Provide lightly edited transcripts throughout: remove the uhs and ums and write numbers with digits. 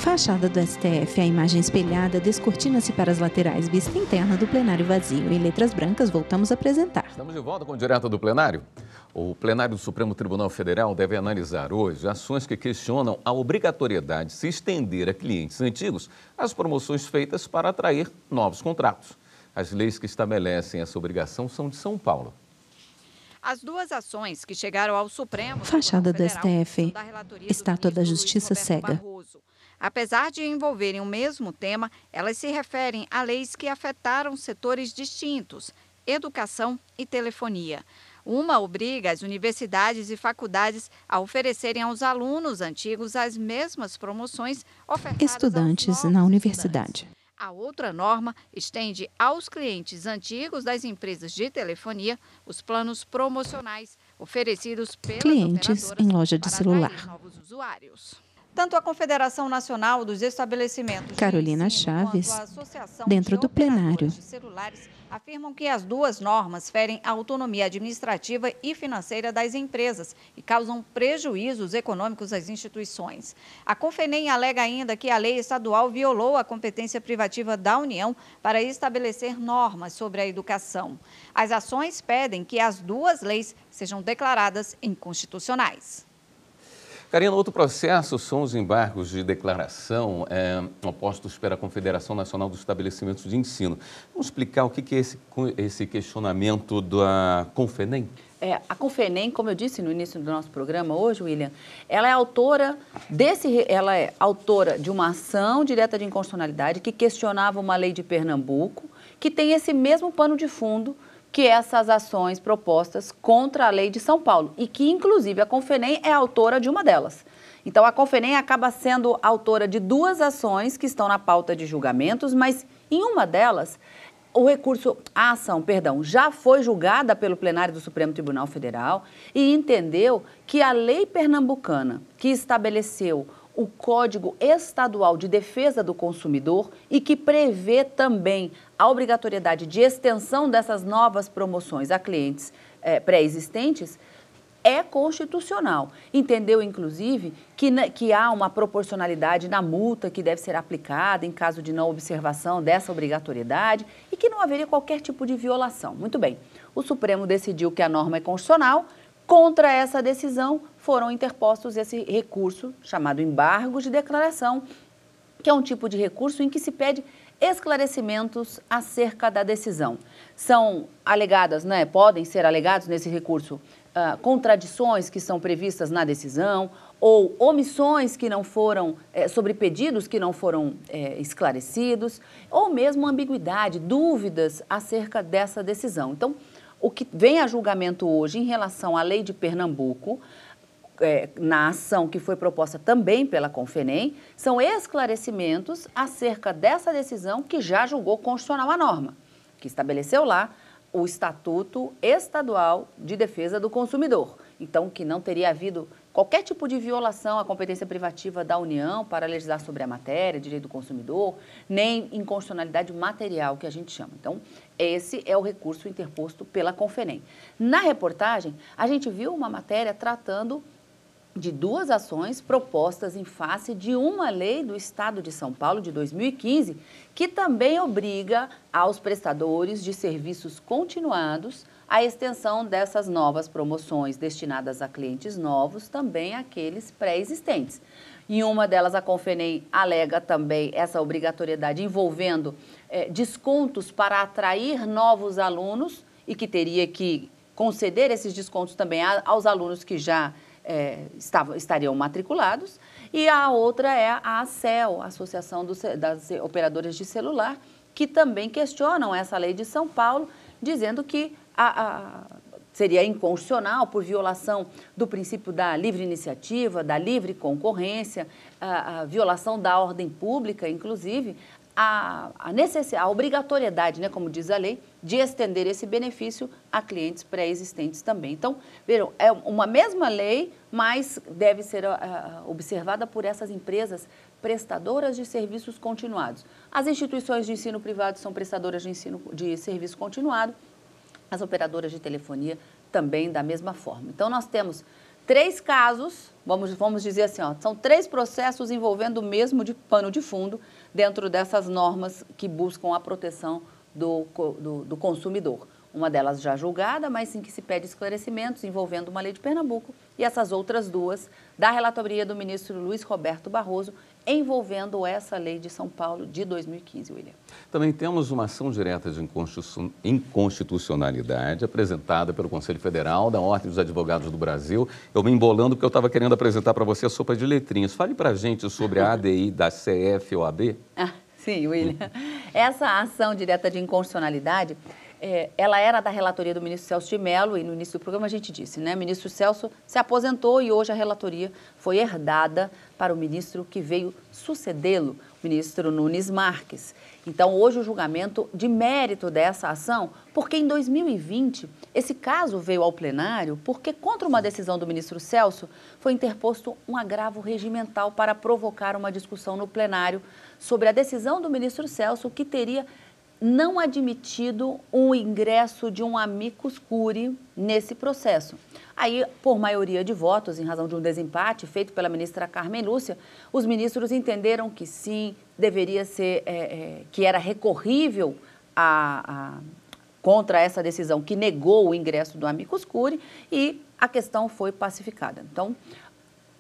Fachada do STF, a imagem espelhada descortina-se para as laterais, vista interna do plenário vazio. Em letras brancas, voltamos a apresentar. Estamos de volta com o Direto do Plenário. O plenário do Supremo Tribunal Federal deve analisar hoje ações que questionam a obrigatoriedade de se estender a clientes antigos as promoções feitas para atrair novos contratos. As leis que estabelecem essa obrigação são de São Paulo. As duas ações que chegaram ao Supremo Fachada do Federal STF, da relatoria Estátua do da ministro Justiça Luiz Roberto cega. Barroso. Apesar de envolverem o mesmo tema, elas se referem a leis que afetaram setores distintos, educação e telefonia. Uma obriga as universidades e faculdades a oferecerem aos alunos antigos as mesmas promoções ofertadas Estudantes aos novos na universidade. estudantes. A outra norma estende aos clientes antigos das empresas de telefonia os planos promocionais oferecidos pelas Clientes operadoras em loja de para celular. atrair novos usuários. Tanto a Confederação Nacional dos Estabelecimentos Carolina de Ensino Chaves, quanto a Associação dentro de do plenário. Operadores de Celulares afirmam que as duas normas ferem a autonomia administrativa e financeira das empresas e causam prejuízos econômicos às instituições. A Confenem alega ainda que a lei estadual violou a competência privativa da União para estabelecer normas sobre a educação. As ações pedem que as duas leis sejam declaradas inconstitucionais. Karina, outro processo são os embargos de declaração opostos pela Confederação Nacional dos Estabelecimentos de Ensino. Vamos explicar o que é esse questionamento da Confenem? A Confenem, como eu disse no início do nosso programa hoje, William, ela é autora de uma ação direta de inconstitucionalidade que questionava uma lei de Pernambuco, que tem esse mesmo pano de fundo que essas ações propostas contra a lei de São Paulo e que, inclusive, a Confenem é autora de uma delas. Então, a Confenem acaba sendo autora de duas ações que estão na pauta de julgamentos, mas em uma delas, a ação já foi julgada pelo plenário do Supremo Tribunal Federal e entendeu que a lei pernambucana que estabeleceu o Código Estadual de Defesa do Consumidor e que prevê também a obrigatoriedade de extensão dessas novas promoções a clientes pré-existentes, é constitucional. Entendeu, inclusive, que há uma proporcionalidade na multa que deve ser aplicada em caso de não observação dessa obrigatoriedade e que não haveria qualquer tipo de violação. Muito bem, o Supremo decidiu que a norma é constitucional. Contra essa decisão foram interpostos esse recurso chamado embargo de declaração, que é um tipo de recurso em que se pede esclarecimentos acerca da decisão. São alegadas, podem ser alegados nesse recurso contradições que são previstas na decisão ou omissões que não foram, sobre pedidos que não foram esclarecidos, ou mesmo ambiguidade, dúvidas acerca dessa decisão. Então, o que vem a julgamento hoje em relação à lei de Pernambuco, na ação que foi proposta também pela Confenem, são esclarecimentos acerca dessa decisão que já julgou constitucional a norma, que estabeleceu lá o Estatuto Estadual de Defesa do Consumidor. Então, que não teria havido qualquer tipo de violação à competência privativa da União para legislar sobre a matéria, direito do consumidor, nem inconstitucionalidade material, que a gente chama. Então, esse é o recurso interposto pela Confenem. Na reportagem, a gente viu uma matéria tratando de duas ações propostas em face de uma lei do Estado de São Paulo, de 2015, que também obriga aos prestadores de serviços continuados a extensão dessas novas promoções destinadas a clientes novos, também aqueles pré-existentes. Em uma delas, a Confenem alega também essa obrigatoriedade envolvendo descontos para atrair novos alunos e que teria que conceder esses descontos também aos alunos que já estariam matriculados, e a outra é a ACEL, a Associação das Operadoras de Celular, que também questionam essa lei de São Paulo, dizendo que seria inconstitucional por violação do princípio da livre iniciativa, da livre concorrência, a violação da ordem pública, inclusive, a obrigatoriedade, como diz a lei, de estender esse benefício a clientes pré-existentes também. Então, vejam, é uma mesma lei, mas deve ser observada por essas empresas prestadoras de serviços continuados. As instituições de ensino privado são prestadoras de serviço continuado, as operadoras de telefonia também da mesma forma. Então, nós temos 3 casos, vamos dizer assim, são 3 processos envolvendo o mesmo pano de fundo dentro dessas normas que buscam a proteção do consumidor. Uma delas já julgada, mas em que se pede esclarecimentos envolvendo uma lei de Pernambuco, e essas outras 2 da relatoria do ministro Luiz Roberto Barroso, envolvendo essa lei de São Paulo de 2015, William. Também temos uma ação direta de inconstitucionalidade apresentada pelo Conselho Federal da Ordem dos Advogados do Brasil. Eu me embolando porque eu estava querendo apresentar para você a sopa de letrinhas. Fale para a gente sobre a ADI da CF-OAB. Sim, William. Essa ação direta de inconstitucionalidade, ela era da relatoria do ministro Celso de Mello, e no início do programa a gente disse, né? O ministro Celso se aposentou e hoje a relatoria foi herdada para o ministro que veio sucedê-lo, o ministro Nunes Marques. Então, hoje o julgamento de mérito dessa ação, porque em 2020 esse caso veio ao plenário porque contra uma decisão do ministro Celso foi interposto um agravo regimental para provocar uma discussão no plenário sobre a decisão do ministro Celso que teria não admitido o ingresso de um amicus curiae nesse processo. Aí, por maioria de votos, em razão de um desempate feito pela ministra Carmen Lúcia, os ministros entenderam que sim, deveria ser, que era recorrível contra essa decisão que negou o ingresso do amicus curiae, e a questão foi pacificada. Então,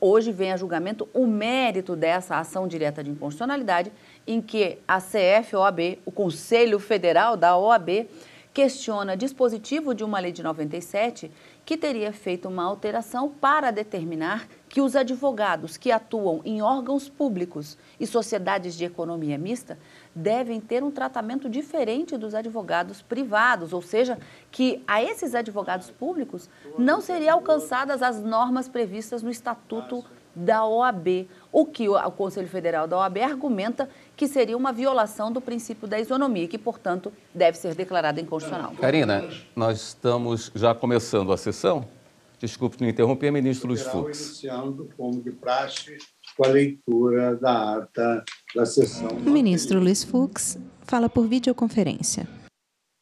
hoje vem a julgamento o mérito dessa ação direta de inconstitucionalidade, em que a CF-OAB, o Conselho Federal da OAB, questiona dispositivo de uma lei de 97 que teria feito uma alteração para determinar que os advogados que atuam em órgãos públicos e sociedades de economia mista devem ter um tratamento diferente dos advogados privados, ou seja, que a esses advogados públicos não seriam alcançadas as normas previstas no Estatuto da OAB, o que o Conselho Federal da OAB argumenta que seria uma violação do princípio da isonomia e que, portanto, deve ser declarada inconstitucional. Karina, nós estamos já começando a sessão. Desculpe me interromper, ministro Luiz Fux. Iniciando, como de praxe, com a leitura da ata da sessão. O ministro Luiz Fux fala por videoconferência.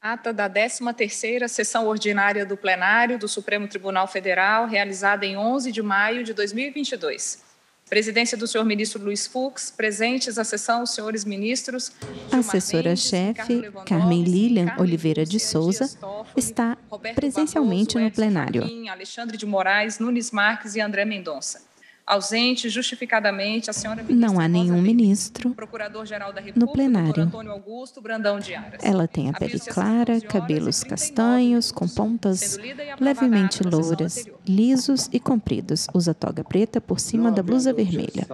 Ata da 13ª sessão ordinária do plenário do Supremo Tribunal Federal, realizada em 11 de maio de 2022. Presidência do senhor ministro Luiz Fux, presentes à sessão os senhores ministros... Assessora-chefe Carmen Lilian Oliveira de Souza está presencialmente no plenário. Alexandre de Moraes, Nunes Marques e André Mendonça. Ausente, justificadamente, a senhora ministra... Não há nenhum ministro Procurador-Geral da República, no plenário. Antônio Augusto Brandão de Aras. Ela tem a pele clara, cabelos castanhos, com pontas levemente louras, lisos e compridos. Usa toga preta por cima da blusa vermelha.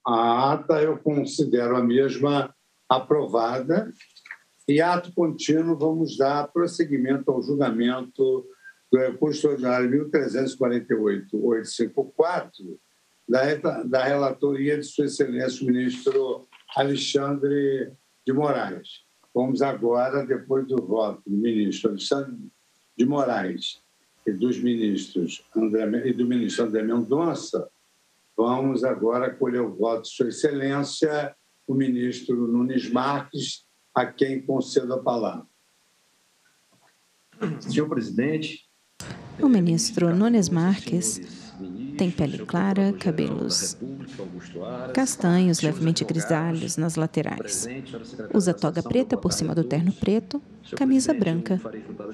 A ata eu considero a mesma aprovada e, ato contínuo, vamos dar prosseguimento ao julgamento do recurso ordinário 1348-854, da relatoria de Sua Excelência, o ministro Alexandre de Moraes. Vamos agora, depois do voto do ministro Alexandre de Moraes e do ministro André Mendonça, vamos agora colher o voto de Sua Excelência, o ministro Nunes Marques, a quem concedo a palavra. Senhor presidente... O ministro Nunes Marques tem pele clara, cabelos castanhos, levemente grisalhos nas laterais. Usa toga preta por cima do terno preto, camisa branca,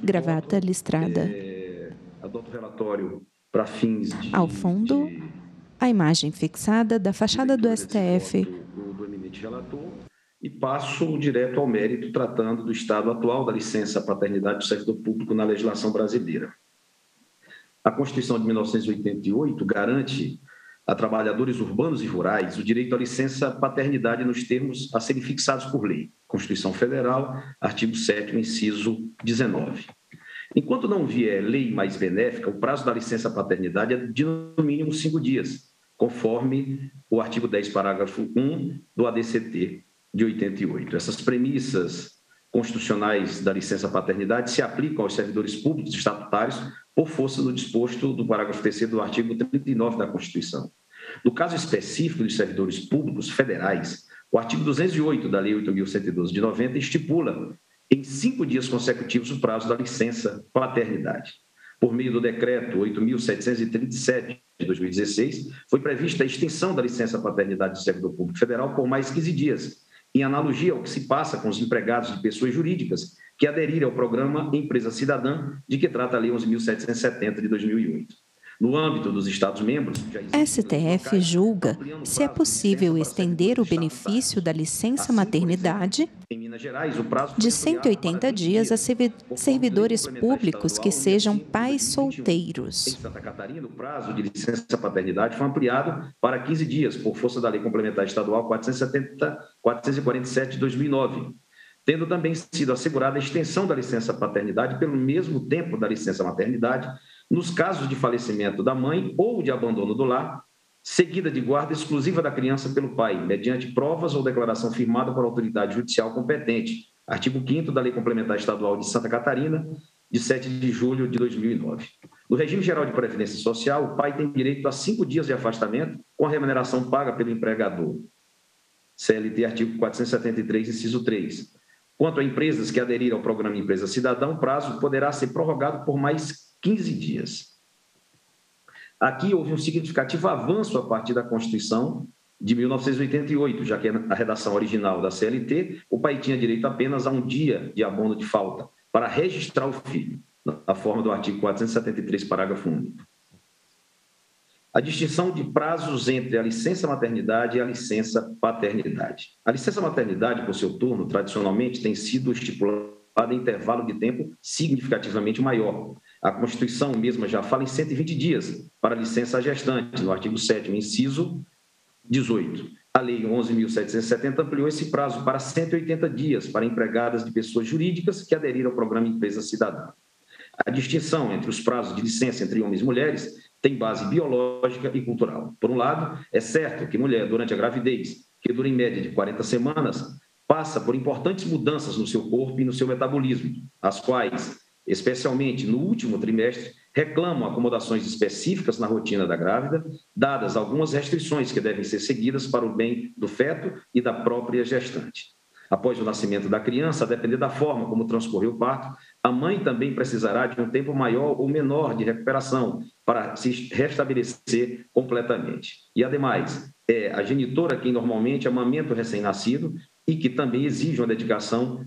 gravata listrada. Ao fundo, a imagem fixada da fachada do STF. E passo direto ao mérito, tratando do estado atual da licença paternidade do servidor público na legislação brasileira. A Constituição de 1988 garante a trabalhadores urbanos e rurais o direito à licença paternidade nos termos a serem fixados por lei. Constituição Federal, artigo 7º, inciso 19. Enquanto não vier lei mais benéfica, o prazo da licença paternidade é de no mínimo 5 dias, conforme o artigo 10, parágrafo 1 do ADCT de 88. Essas premissas constitucionais da licença paternidade se aplicam aos servidores públicos estatutários por força do disposto do parágrafo 3º do artigo 39 da Constituição. No caso específico dos servidores públicos federais, o artigo 208 da Lei 8.112 de 90 estipula em 5 dias consecutivos o prazo da licença paternidade. Por meio do decreto 8.737 de 2016, foi prevista a extensão da licença paternidade do servidor público federal por mais 15 dias, em analogia ao que se passa com os empregados de pessoas jurídicas que aderiram ao programa Empresa Cidadã, de que trata a Lei 11.770 de 2008. No âmbito dos Estados-membros... STF julga se é possível estender o benefício da licença maternidade de 180 dias a servidores públicos que sejam pais solteiros. Em Santa Catarina, o prazo de licença paternidade foi ampliado para 15 dias, por força da Lei Complementar Estadual 447 de 2009, tendo também sido assegurada a extensão da licença paternidade pelo mesmo tempo da licença maternidade, nos casos de falecimento da mãe ou de abandono do lar, seguida de guarda exclusiva da criança pelo pai, mediante provas ou declaração firmada por autoridade judicial competente. Artigo 5º da Lei Complementar Estadual de Santa Catarina, de 7 de julho de 2009. No regime geral de previdência social, o pai tem direito a 5 dias de afastamento com a remuneração paga pelo empregador. CLT, artigo 473, inciso 3. Quanto a empresas que aderiram ao programa Empresa Cidadã, o prazo poderá ser prorrogado por mais 15 dias. Aqui houve um significativo avanço a partir da Constituição de 1988, já que a redação original da CLT, o pai tinha direito apenas a um dia de abono de falta para registrar o filho, na forma do artigo 473, parágrafo único. A distinção de prazos entre a licença maternidade e a licença paternidade. A licença maternidade, por seu turno, tradicionalmente tem sido estipulada em intervalo de tempo significativamente maior. A Constituição mesma já fala em 120 dias para licença gestante, no artigo 7º, inciso 18. A Lei 11.770 ampliou esse prazo para 180 dias para empregadas de pessoas jurídicas que aderiram ao programa Empresa Cidadã. A distinção entre os prazos de licença entre homens e mulheres tem base biológica e cultural. Por um lado, é certo que mulher, durante a gravidez, que dura em média de 40 semanas, passa por importantes mudanças no seu corpo e no seu metabolismo, as quais, especialmente no último trimestre, reclamam acomodações específicas na rotina da grávida, dadas algumas restrições que devem ser seguidas para o bem do feto e da própria gestante. Após o nascimento da criança, a depender da forma como transcorreu o parto, a mãe também precisará de um tempo maior ou menor de recuperação para se restabelecer completamente. E, ademais, é a genitora quem normalmente amamenta o recém-nascido e que também exige uma dedicação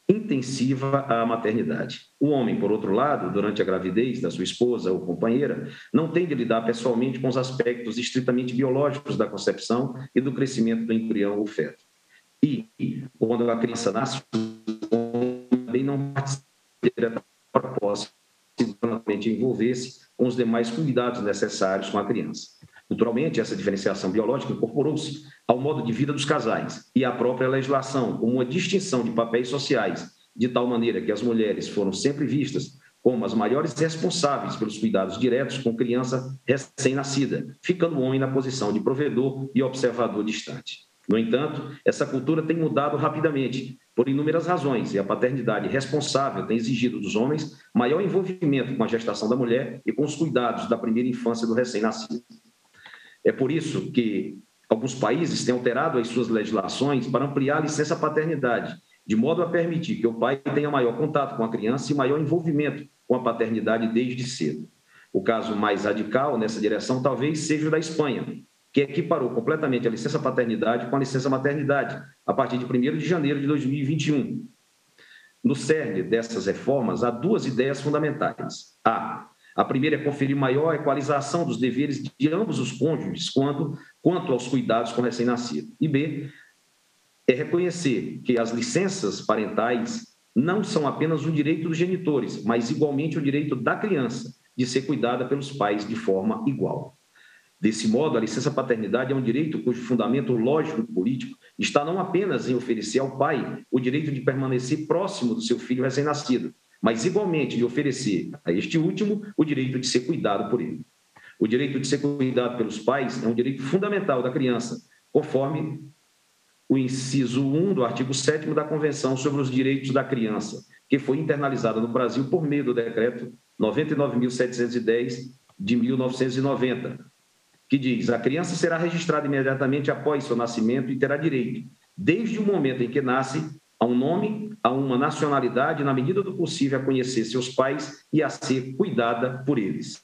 intensiva à maternidade. O homem, por outro lado, durante a gravidez da sua esposa ou companheira, não tem de lidar pessoalmente com os aspectos estritamente biológicos da concepção e do crescimento do embrião ou feto. E, quando a criança nasce, também não participa da proposta de envolver-se com os demais cuidados necessários com a criança. Culturalmente, essa diferenciação biológica incorporou-se ao modo de vida dos casais e à própria legislação como uma distinção de papéis sociais, de tal maneira que as mulheres foram sempre vistas como as maiores responsáveis pelos cuidados diretos com criança recém-nascida, ficando o homem na posição de provedor e observador distante. No entanto, essa cultura tem mudado rapidamente, por inúmeras razões, e a paternidade responsável tem exigido dos homens maior envolvimento com a gestação da mulher e com os cuidados da primeira infância do recém-nascido. É por isso que alguns países têm alterado as suas legislações para ampliar a licença paternidade, de modo a permitir que o pai tenha maior contato com a criança e maior envolvimento com a paternidade desde cedo. O caso mais radical nessa direção talvez seja o da Espanha, que equiparou completamente a licença paternidade com a licença maternidade, a partir de 1º de janeiro de 2021. No cerne dessas reformas, há duas ideias fundamentais. A primeira é conferir maior equalização dos deveres de ambos os cônjuges quanto aos cuidados com o recém-nascido. E B, é reconhecer que as licenças parentais não são apenas um direito dos genitores, mas igualmente o direito da criança de ser cuidada pelos pais de forma igual. Desse modo, a licença paternidade é um direito cujo fundamento lógico-político está não apenas em oferecer ao pai o direito de permanecer próximo do seu filho recém-nascido, mas igualmente de oferecer a este último o direito de ser cuidado por ele. O direito de ser cuidado pelos pais é um direito fundamental da criança, conforme o inciso 1 do artigo 7º da Convenção sobre os Direitos da Criança, que foi internalizada no Brasil por meio do decreto 99.710 de 1990, que diz: a criança será registrada imediatamente após seu nascimento e terá direito, desde o momento em que nasce, a um nome, a uma nacionalidade, na medida do possível, a conhecer seus pais e a ser cuidada por eles.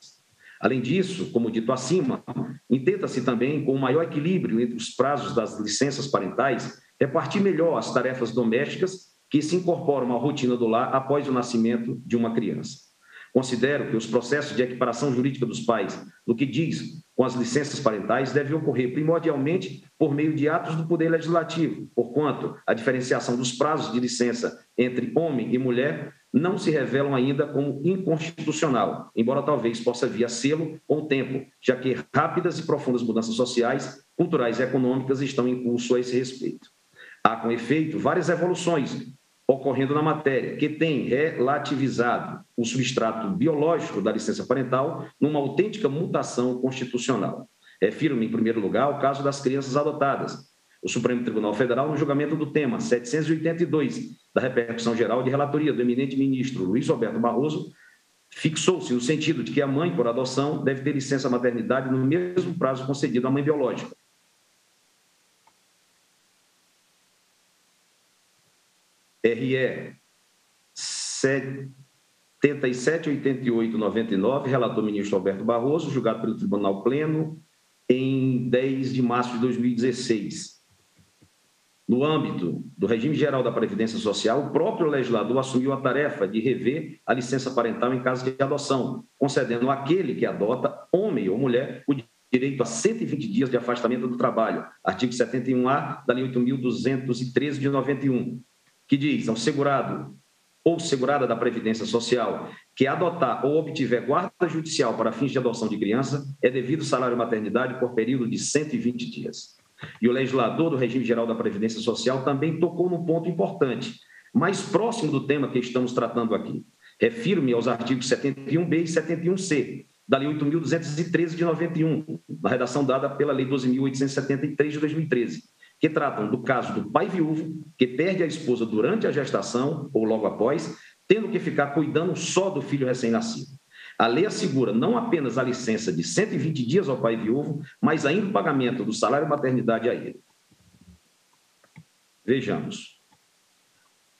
Além disso, como dito acima, intenta-se também, com o maior equilíbrio entre os prazos das licenças parentais, repartir melhor as tarefas domésticas que se incorporam à rotina do lar após o nascimento de uma criança. Considero que os processos de equiparação jurídica dos pais, no que diz com as licenças parentais, devem ocorrer primordialmente por meio de atos do Poder Legislativo, porquanto a diferenciação dos prazos de licença entre homem e mulher não se revelam ainda como inconstitucional, embora talvez possa vir a sê-lo com o tempo, já que rápidas e profundas mudanças sociais, culturais e econômicas estão em curso a esse respeito. Há, com efeito, várias evoluções ocorrendo na matéria, que tem relativizado o substrato biológico da licença parental numa autêntica mutação constitucional. Refiro-me, em primeiro lugar, ao caso das crianças adotadas. O Supremo Tribunal Federal, no julgamento do tema 782 da repercussão geral de relatoria do eminente ministro Luiz Roberto Barroso, fixou-se no sentido de que a mãe, por adoção, deve ter licença maternidade no mesmo prazo concedido à mãe biológica. RE 778899, relator ministro Alberto Barroso, julgado pelo Tribunal Pleno em 10 de março de 2016. No âmbito do regime geral da Previdência Social, o próprio legislador assumiu a tarefa de rever a licença parental em caso de adoção, concedendo àquele que adota, homem ou mulher, o direito a 120 dias de afastamento do trabalho, artigo 71A da Lei 8.213 de 91, que diz ao segurado ou segurada da Previdência Social que adotar ou obtiver guarda judicial para fins de adoção de criança é devido salário maternidade por período de 120 dias. E o legislador do regime geral da Previdência Social também tocou num ponto importante, mais próximo do tema que estamos tratando aqui. Refiro-me aos artigos 71B e 71C da Lei 8.213 de 91, na redação dada pela Lei 12.873 de 2013, que tratam do caso do pai viúvo que perde a esposa durante a gestação ou logo após, tendo que ficar cuidando só do filho recém-nascido. A lei assegura não apenas a licença de 120 dias ao pai viúvo, mas ainda o pagamento do salário maternidade a ele. Vejamos.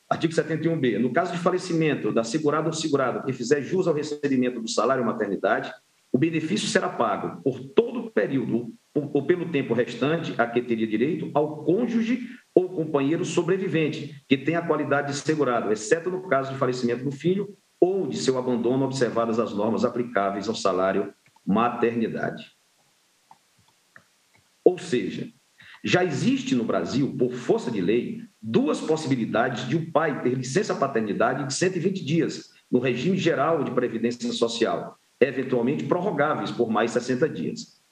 Artigo 71B. No caso de falecimento da segurada ou segurado que fizer jus ao recebimento do salário maternidade, o benefício será pago por todo o período ou pelo tempo restante a que teria direito ao cônjuge ou companheiro sobrevivente, que tenha a qualidade de segurado, exceto no caso de falecimento do filho ou de seu abandono, observadas as normas aplicáveis ao salário maternidade. Ou seja, já existe no Brasil, por força de lei, duas possibilidades de o pai ter licença paternidade de 120 dias no regime geral de Previdência Social, eventualmente prorrogáveis por mais 60 dias.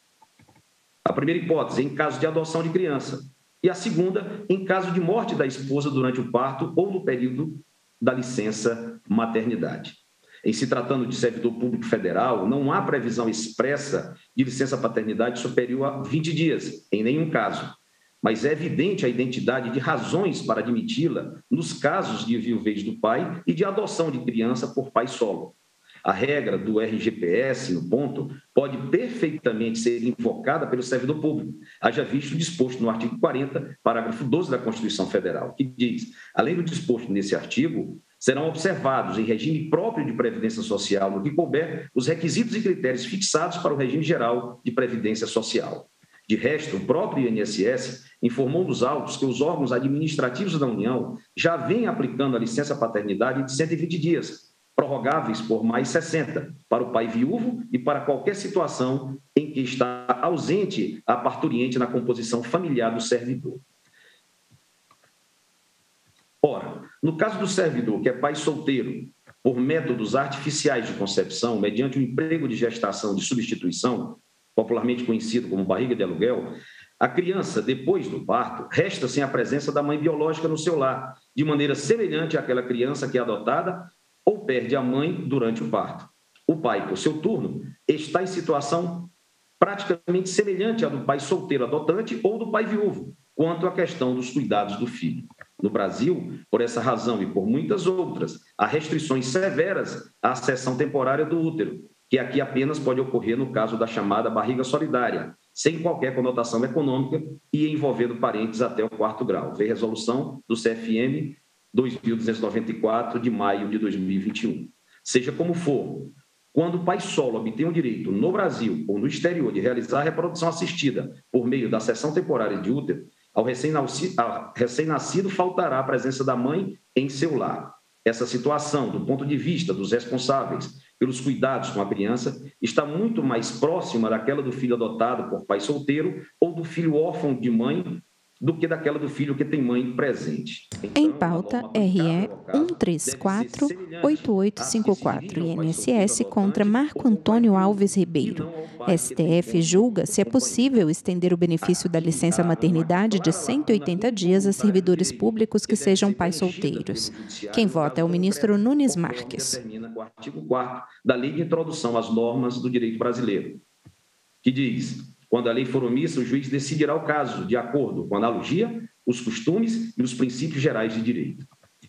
A primeira hipótese, em caso de adoção de criança, e a segunda, em caso de morte da esposa durante o parto ou no período da licença maternidade. Em se tratando de servidor público federal, não há previsão expressa de licença paternidade superior a 20 dias, em nenhum caso, mas é evidente a identidade de razões para admiti-la nos casos de viuvez do pai e de adoção de criança por pai solo. A regra do RGPS, no ponto, pode perfeitamente ser invocada pelo servidor público, haja visto o disposto no artigo 40, parágrafo 12 da Constituição Federal, que diz, além do disposto nesse artigo, serão observados em regime próprio de Previdência Social, no que couber, os requisitos e critérios fixados para o regime geral de Previdência Social. De resto, o próprio INSS informou nos autos que os órgãos administrativos da União já vêm aplicando a licença paternidade de 120 dias, prorrogáveis por mais 60, para o pai viúvo e para qualquer situação em que está ausente a parturiente na composição familiar do servidor. Ora, no caso do servidor que é pai solteiro, por métodos artificiais de concepção, mediante o emprego de gestação de substituição, popularmente conhecido como barriga de aluguel, a criança, depois do parto, resta sem a presença da mãe biológica no seu lar, de maneira semelhante àquela criança que é adotada ou perde a mãe durante o parto. O pai, por seu turno, está em situação praticamente semelhante à do pai solteiro adotante ou do pai viúvo, quanto à questão dos cuidados do filho. No Brasil, por essa razão e por muitas outras, há restrições severas à cessão temporária do útero, que aqui apenas pode ocorrer no caso da chamada barriga solidária, sem qualquer conotação econômica e envolvendo parentes até o 4º grau. Vê resolução do CFM 2294, de maio de 2021. Seja como for, quando o pai solo obtém o direito no Brasil ou no exterior de realizar a reprodução assistida por meio da cessão temporária de útero, ao recém-nascido faltará a presença da mãe em seu lar. Essa situação, do ponto de vista dos responsáveis pelos cuidados com a criança, está muito mais próxima daquela do filho adotado por pai solteiro ou do filho órfão de mãe do que daquela do filho que tem mãe presente. Então, em pauta, RE 134-8854, INSS contra Marco Antônio Alves Ribeiro. STF julga se é possível estender o benefício da licença maternidade de 180 dias a servidores públicos que sejam pais solteiros. Quem vota é o ministro Nunes Marques. Termina com o artigo 4º da Lei de Introdução às Normas do Direito Brasileiro, que diz: quando a lei for omissa, o juiz decidirá o caso, de acordo com a analogia, os costumes e os princípios gerais de direito.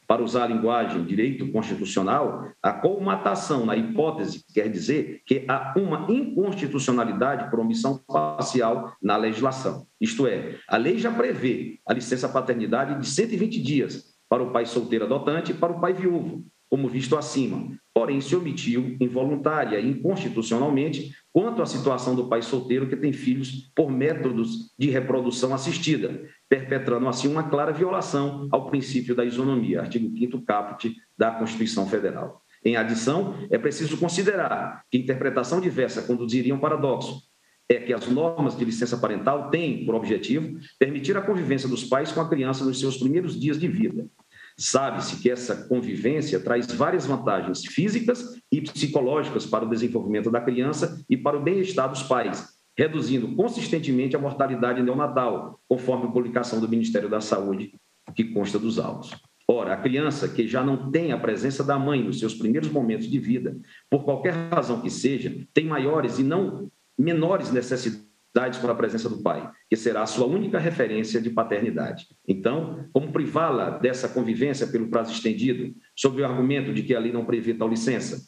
Para usar a linguagem direito constitucional, a colmatação na hipótese quer dizer que há uma inconstitucionalidade por omissão parcial na legislação. Isto é, a lei já prevê a licença paternidade de 120 dias para o pai solteiro adotante e para o pai viúvo, como visto acima, porém se omitiu involuntária e inconstitucionalmente quanto à situação do pai solteiro que tem filhos por métodos de reprodução assistida, perpetrando assim uma clara violação ao princípio da isonomia, artigo 5º caput da Constituição Federal. Em adição, é preciso considerar que interpretação diversa conduziria a um paradoxo, é que as normas de licença parental têm por objetivo permitir a convivência dos pais com a criança nos seus primeiros dias de vida. Sabe-se que essa convivência traz várias vantagens físicas e psicológicas para o desenvolvimento da criança e para o bem-estar dos pais, reduzindo consistentemente a mortalidade neonatal, conforme a publicação do Ministério da Saúde, que consta dos autos. Ora, a criança que já não tem a presença da mãe nos seus primeiros momentos de vida, por qualquer razão que seja, tem maiores e não menores necessidades com a presença do pai, que será a sua única referência de paternidade. Então, como privá-la dessa convivência pelo prazo estendido, sob o argumento de que a lei não prevê tal licença?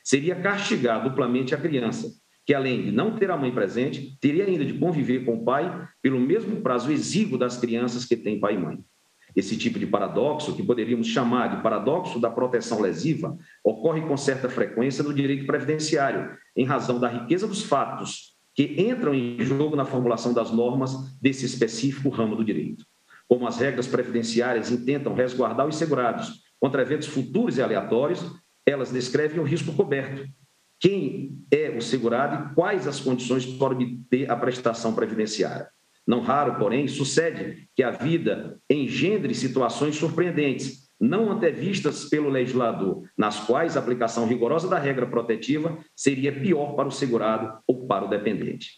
Seria castigar duplamente a criança, que além de não ter a mãe presente, teria ainda de conviver com o pai pelo mesmo prazo exíguo das crianças que têm pai e mãe. Esse tipo de paradoxo, que poderíamos chamar de paradoxo da proteção lesiva, ocorre com certa frequência no direito previdenciário, em razão da riqueza dos fatos que entram em jogo na formulação das normas desse específico ramo do direito. Como as regras previdenciárias intentam resguardar os segurados contra eventos futuros e aleatórios, elas descrevem o risco coberto, quem é o segurado e quais as condições para obter a prestação previdenciária. Não raro, porém, sucede que a vida engendre situações surpreendentes, não antevistas pelo legislador, nas quais a aplicação rigorosa da regra protetiva seria pior para o segurado ou para o dependente.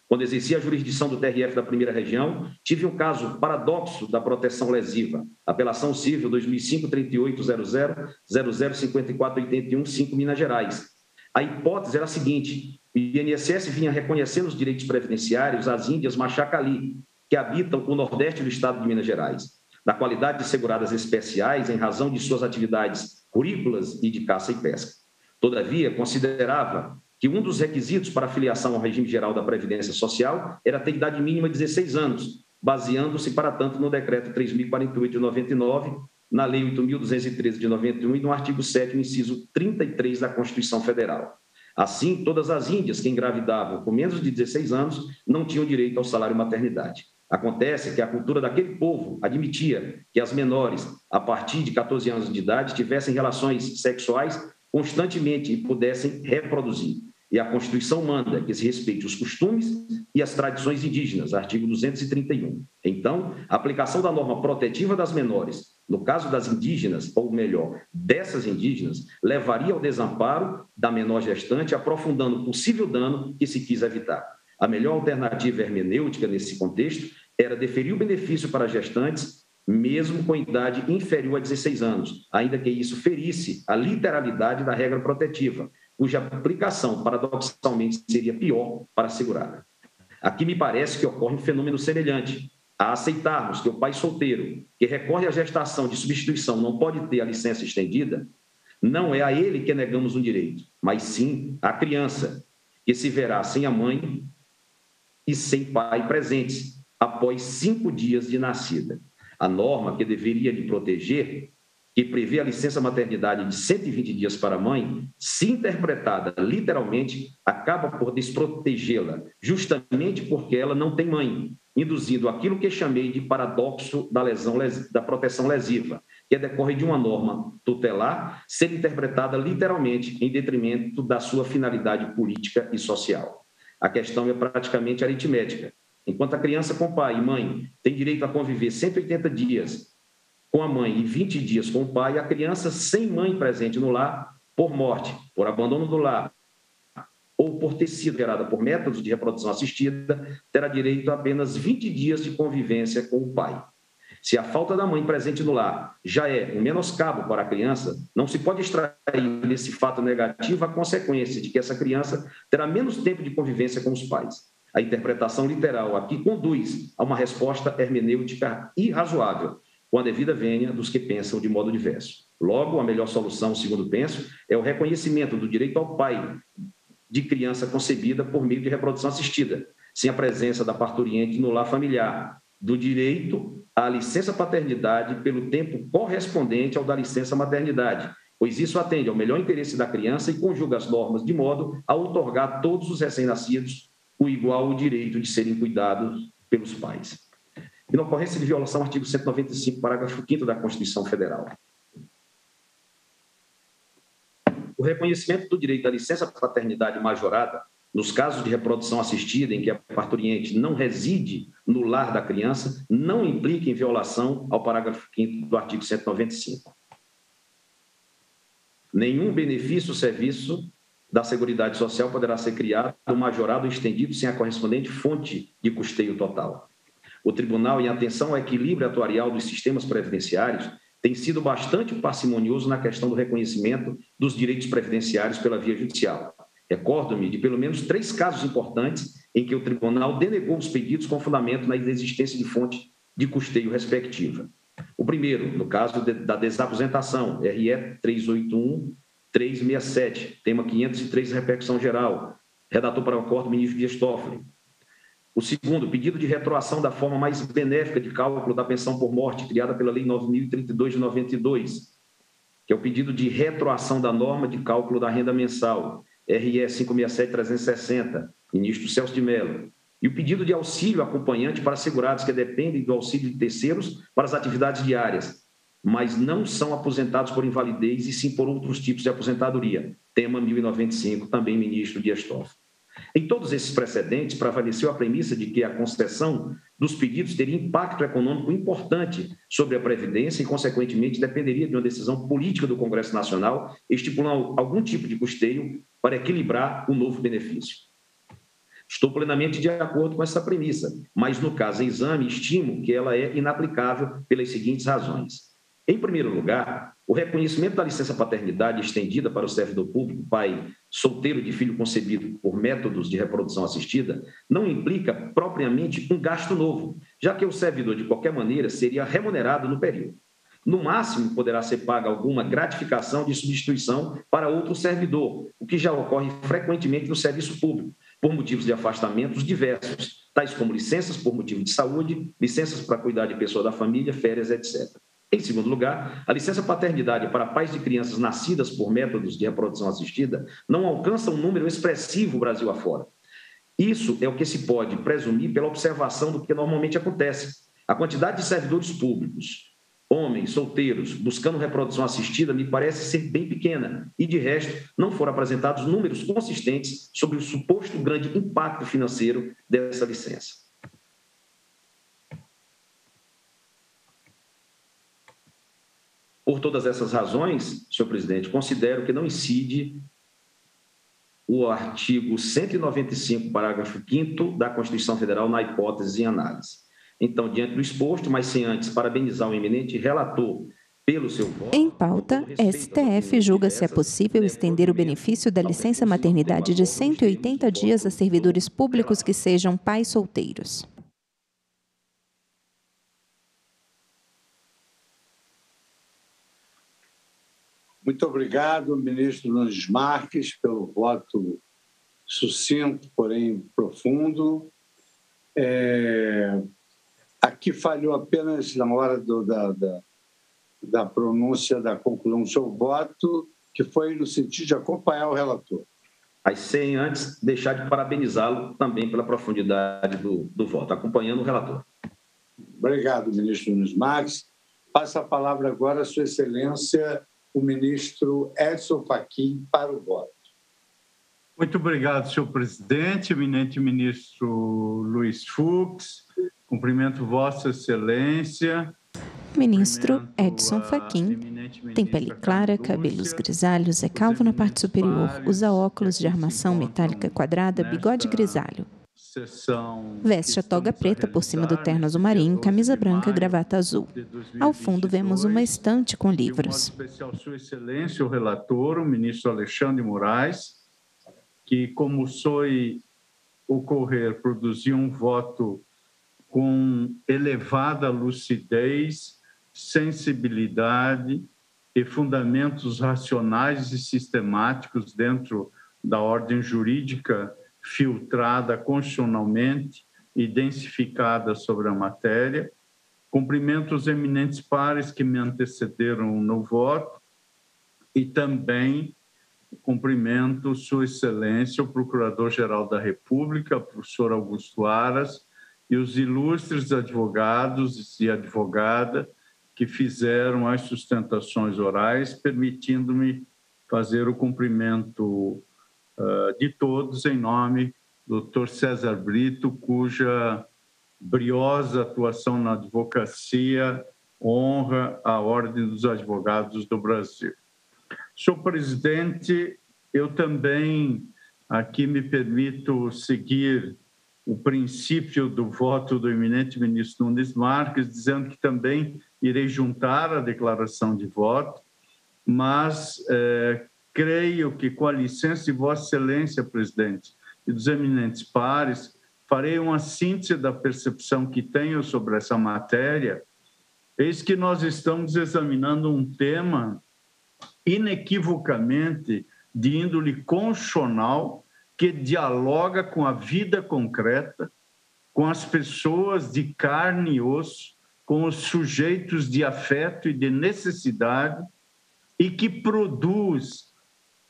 Quando exercia a jurisdição do TRF da Primeira Região, tive um caso paradoxo da proteção lesiva, apelação civil 2005-3800-005481, 5 Minas Gerais. A hipótese era a seguinte: o INSS vinha reconhecendo os direitos previdenciários às índias Machacali, que habitam o nordeste do estado de Minas Gerais, na qualidade de seguradas especiais em razão de suas atividades rurícolas e de caça e pesca. Todavia, considerava que um dos requisitos para a filiação ao regime geral da Previdência Social era ter idade mínima de 16 anos, baseando-se, para tanto, no Decreto 3.048 de 99, na Lei 8.213 de 91 e no artigo 7º, inciso 33 da Constituição Federal. Assim, todas as índias que engravidavam com menos de 16 anos não tinham direito ao salário maternidade. Acontece que a cultura daquele povo admitia que as menores, a partir de 14 anos de idade, tivessem relações sexuais constantemente e pudessem reproduzir. E a Constituição manda que se respeite os costumes e as tradições indígenas, artigo 231. Então, a aplicação da norma protetiva das menores, no caso das indígenas, ou melhor, dessas indígenas, levaria ao desamparo da menor gestante, aprofundando o possível dano que se quis evitar. A melhor alternativa hermenêutica nesse contexto era deferir o benefício para gestantes, mesmo com idade inferior a 16 anos, ainda que isso ferisse a literalidade da regra protetiva, cuja aplicação, paradoxalmente, seria pior para a segurada. Aqui me parece que ocorre um fenômeno semelhante. A aceitarmos que o pai solteiro, que recorre à gestação de substituição, não pode ter a licença estendida, não é a ele que negamos um direito, mas sim à criança, que se verá sem a mãe e sem pai presentes, após 5 dias de nascida. A norma que deveria lhe proteger, que prevê a licença maternidade de 120 dias para a mãe, se interpretada literalmente, acaba por desprotegê-la, justamente porque ela não tem mãe, induzindo aquilo que chamei de paradoxo da proteção lesiva, que decorre de uma norma tutelar ser interpretada literalmente em detrimento da sua finalidade política e social. A questão é praticamente aritmética. Enquanto a criança com pai e mãe tem direito a conviver 180 dias com a mãe e 20 dias com o pai, a criança sem mãe presente no lar, por morte, por abandono do lar, ou por ter sido gerada por métodos de reprodução assistida, terá direito a apenas 20 dias de convivência com o pai. Se a falta da mãe presente no lar já é um menoscabo para a criança, não se pode extrair desse fato negativo a consequência de que essa criança terá menos tempo de convivência com os pais. A interpretação literal aqui conduz a uma resposta hermenêutica irrazoável, com a devida vênia dos que pensam de modo diverso. Logo, a melhor solução, segundo penso, é o reconhecimento do direito ao pai de criança concebida por meio de reprodução assistida, sem a presença da parturiente no lar familiar, do direito à licença paternidade pelo tempo correspondente ao da licença maternidade, pois isso atende ao melhor interesse da criança e conjuga as normas de modo a outorgar a todos os recém-nascidos o igual direito de serem cuidados pelos pais. E na ocorrência de violação ao artigo 195, parágrafo 5º da Constituição Federal. O reconhecimento do direito à licença paternidade majorada, nos casos de reprodução assistida em que a parturiente não reside no lar da criança, não implica em violação ao parágrafo 5º do artigo 195. Nenhum benefício ou serviço da Seguridade Social poderá ser criado, majorado ou estendido sem a correspondente fonte de custeio total. O Tribunal, em atenção ao equilíbrio atuarial dos sistemas previdenciários, tem sido bastante parcimonioso na questão do reconhecimento dos direitos previdenciários pela via judicial. Recordo-me de pelo menos 3 casos importantes em que o Tribunal denegou os pedidos com fundamento na inexistência de fonte de custeio respectiva. O primeiro, no caso da desaposentação, RE 381-367, tema 503, repercussão geral, redator para o acordo do ministro Dias Toffoli. O segundo, pedido de retroação da forma mais benéfica de cálculo da pensão por morte, criada pela Lei 9.032 de 92, que é o pedido de retroação da norma de cálculo da renda mensal, RE 567-360, ministro Celso de Mello. E o pedido de auxílio acompanhante para segurados que dependem do auxílio de terceiros para as atividades diárias, mas não são aposentados por invalidez e sim por outros tipos de aposentadoria, tema 1095, também ministro Dias Toffoli. Em todos esses precedentes, prevaleceu a premissa de que a concessão dos pedidos teria impacto econômico importante sobre a Previdência e, consequentemente, dependeria de uma decisão política do Congresso Nacional, estipulando algum tipo de custeio para equilibrar o novo benefício. Estou plenamente de acordo com essa premissa, mas, no caso em exame, estimo que ela é inaplicável pelas seguintes razões. Em primeiro lugar, o reconhecimento da licença paternidade estendida para o servidor público, pai solteiro de filho concebido por métodos de reprodução assistida, não implica propriamente um gasto novo, já que o servidor, de qualquer maneira, seria remunerado no período. No máximo, poderá ser paga alguma gratificação de substituição para outro servidor, o que já ocorre frequentemente no serviço público, por motivos de afastamentos diversos, tais como licenças por motivo de saúde, licenças para cuidar de pessoa da família, férias, etc. Em segundo lugar, a licença paternidade para pais de crianças nascidas por métodos de reprodução assistida não alcança um número expressivo Brasil afora. Isso é o que se pode presumir pela observação do que normalmente acontece. A quantidade de servidores públicos, homens, solteiros, buscando reprodução assistida, me parece ser bem pequena e, de resto, não foram apresentados números consistentes sobre o suposto grande impacto financeiro dessa licença. Por todas essas razões, senhor presidente, considero que não incide o artigo 195, parágrafo 5º da Constituição Federal na hipótese em análise. Então, diante do exposto, mas sem antes parabenizar o eminente relator pelo seu voto... Em pauta, STF julga se é possível estender o benefício da licença maternidade de 180 dias a servidores públicos que sejam pais solteiros. Muito obrigado, ministro Nunes Marques, pelo voto sucinto, porém profundo. Aqui falhou apenas na hora da pronúncia da conclusão do seu voto, que foi no sentido de acompanhar o relator. Mas sem antes deixar de parabenizá-lo também pela profundidade do voto, acompanhando o relator. Obrigado, ministro Nunes Marques. Passa a palavra agora a Sua Excelência, o ministro Edson Fachin, para o voto. Muito obrigado, senhor presidente, eminente ministro Luiz Fux. Cumprimento Vossa Excelência. Ministro Edson Fachin tem pele clara, cabelos grisalhos, é calvo na parte superior, usa óculos de armação metálica quadrada, bigode grisalho. Veste a toga preta por cima do terno azul marinho, camisa branca, gravata azul. Ao fundo vemos uma estante com livros. De modo especial, Sua Excelência, o relator, o ministro Alexandre de Moraes, que, como soe ocorrer, produziu um voto com elevada lucidez, sensibilidade e fundamentos racionais e sistemáticos dentro da ordem jurídica filtrada constitucionalmente e densificada sobre a matéria. Cumprimento os eminentes pares que me antecederam no voto e também cumprimento Sua Excelência, o Procurador-Geral da República, professor Augusto Aras, e os ilustres advogados e advogada que fizeram as sustentações orais, permitindo-me fazer o cumprimento de todos em nome do Dr. César Brito, cuja briosa atuação na advocacia honra a Ordem dos Advogados do Brasil. Senhor presidente, eu também aqui me permito seguir o princípio do voto do eminente ministro Nunes Marques, dizendo que também irei juntar a declaração de voto, mas creio que, com a licença de Vossa Excelência, presidente, e dos eminentes pares, farei uma síntese da percepção que tenho sobre essa matéria. Eis que nós estamos examinando um tema inequivocamente de índole constitucional que dialoga com a vida concreta, com as pessoas de carne e osso, com os sujeitos de afeto e de necessidade e que produz,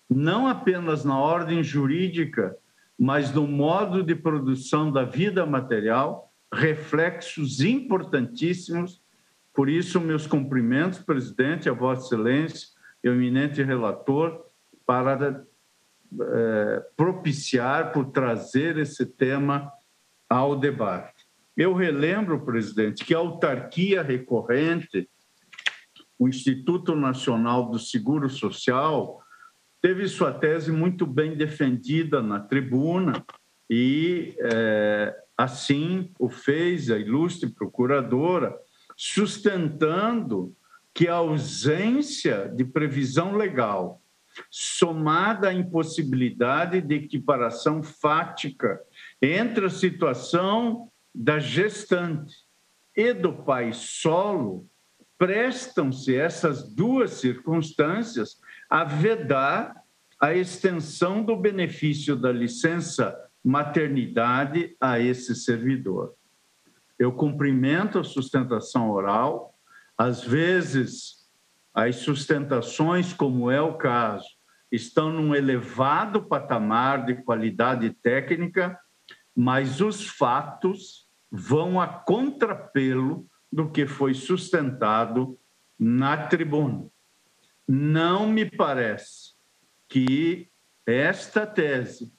não apenas na ordem jurídica, mas no modo de produção da vida material, reflexos importantíssimos. Por isso, meus cumprimentos, presidente, a Vossa Excelência, eminente relator, para propiciar, por trazer esse tema ao debate. Eu relembro, presidente, que a autarquia recorrente, o Instituto Nacional do Seguro Social, teve sua tese muito bem defendida na tribuna e, assim, o fez a ilustre procuradora, sustentando que a ausência de previsão legal, somada à impossibilidade de equiparação fática entre a situação da gestante e do pai solo, prestam-se essas duas circunstâncias a vedar a extensão do benefício da licença maternidade a esse servidor. Eu cumprimento a sustentação oral. Às vezes, as sustentações, como é o caso, estão num elevado patamar de qualidade técnica, mas os fatos vão a contrapelo do que foi sustentado na tribuna. Não me parece que esta tese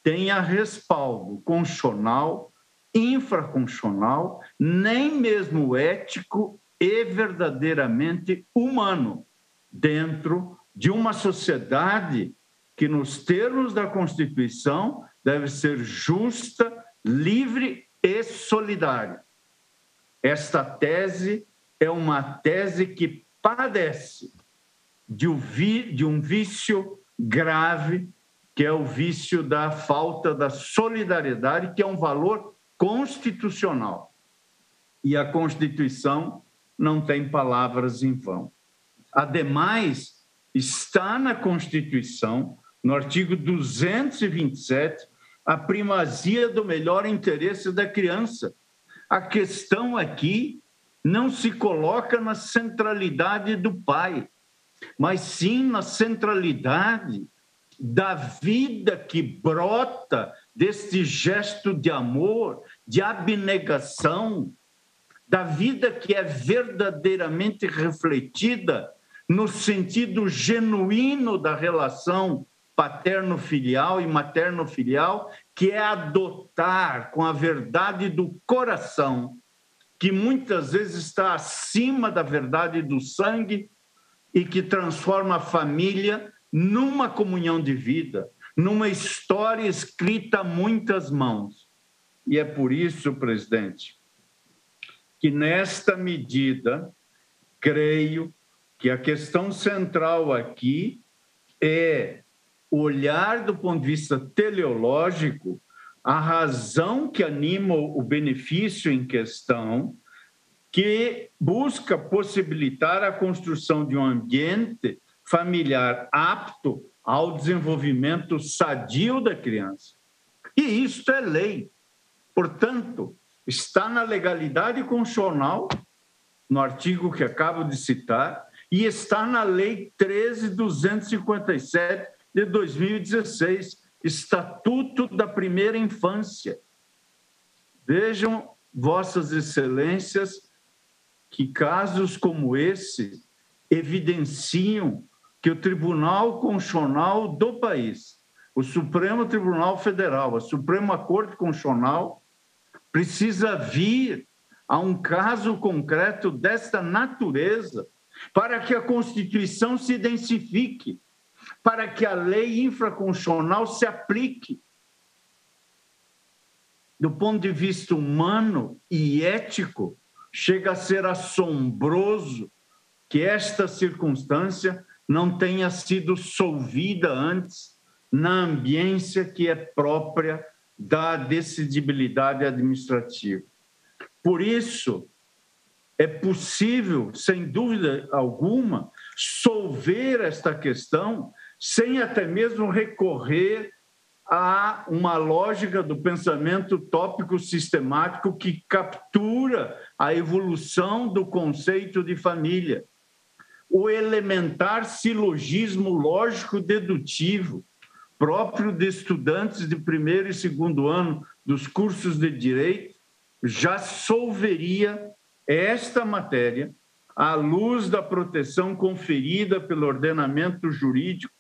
tenha respaldo constitucional, infraconstitucional, nem mesmo ético e verdadeiramente humano dentro de uma sociedade que, nos termos da Constituição, deve ser justa, livre e solidária. Esta tese é uma tese que padece de um vício grave, que é o vício da falta da solidariedade, que é um valor constitucional. E a Constituição não tem palavras em vão. Ademais, está na Constituição, no artigo 227, a primazia do melhor interesse da criança. A questão aqui não se coloca na centralidade do pai, mas sim na centralidade da vida que brota deste gesto de amor, de abnegação, da vida que é verdadeiramente refletida no sentido genuíno da relação paterno-filial e materno-filial, que é adotar com a verdade do coração, que muitas vezes está acima da verdade do sangue e que transforma a família numa comunhão de vida, numa história escrita a muitas mãos. E é por isso, presidente, que nesta medida, creio que a questão central aqui é olhar do ponto de vista teleológico a razão que anima o benefício em questão, que busca possibilitar a construção de um ambiente familiar apto ao desenvolvimento sadio da criança. E isto é lei. Portanto, está na legalidade constitucional, no artigo que acabo de citar, e está na Lei 13.257 de 2016, Estatuto da Primeira Infância. Vejam, Vossas Excelências, que casos como esse evidenciam que o Tribunal Constitucional do país, o Supremo Tribunal Federal, a Suprema Corte Constitucional, precisa vir a um caso concreto desta natureza para que a Constituição se densifique, para que a lei infraconstitucional se aplique. Do ponto de vista humano e ético, chega a ser assombroso que esta circunstância não tenha sido solvida antes na ambiência que é própria da decidibilidade administrativa. Por isso, é possível, sem dúvida alguma, solver esta questão sem até mesmo recorrer a uma lógica do pensamento tópico sistemático que captura a evolução do conceito de família. O elementar silogismo lógico-dedutivo, próprio de estudantes de primeiro e segundo ano dos cursos de direito, já solveria esta matéria à luz da proteção conferida pelo ordenamento jurídico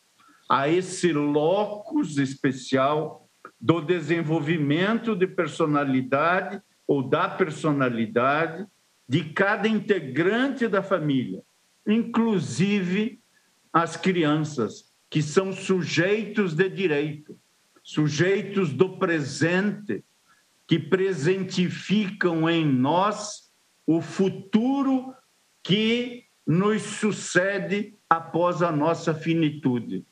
a esse locus especial do desenvolvimento de personalidade ou da personalidade de cada integrante da família, inclusive as crianças, que são sujeitos de direito, sujeitos do presente, que presentificam em nós o futuro que nos sucede após a nossa finitude.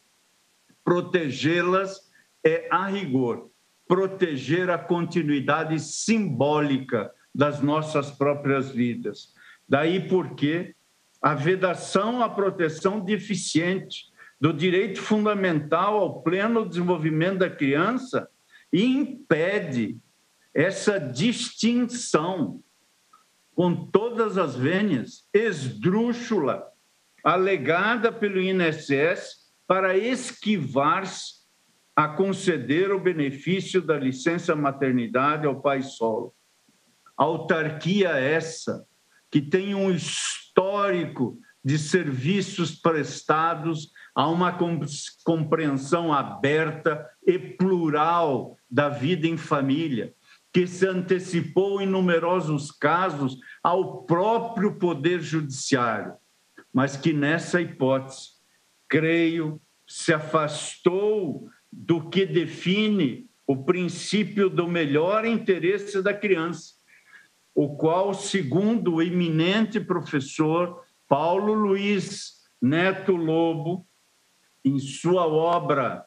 Protegê-las é, a rigor, proteger a continuidade simbólica das nossas próprias vidas. Daí porque a vedação à proteção deficiente do direito fundamental ao pleno desenvolvimento da criança impede essa distinção com todas as vênias, esdrúxula, alegada pelo INSS para esquivar-se a conceder o benefício da licença maternidade ao pai solo. Autarquia essa que tem um histórico de serviços prestados a uma compreensão aberta e plural da vida em família, que se antecipou em numerosos casos ao próprio Poder Judiciário, mas que nessa hipótese, creio, se afastou do que define o princípio do melhor interesse da criança, o qual, segundo o eminente professor Paulo Luiz Neto Lobo, em sua obra,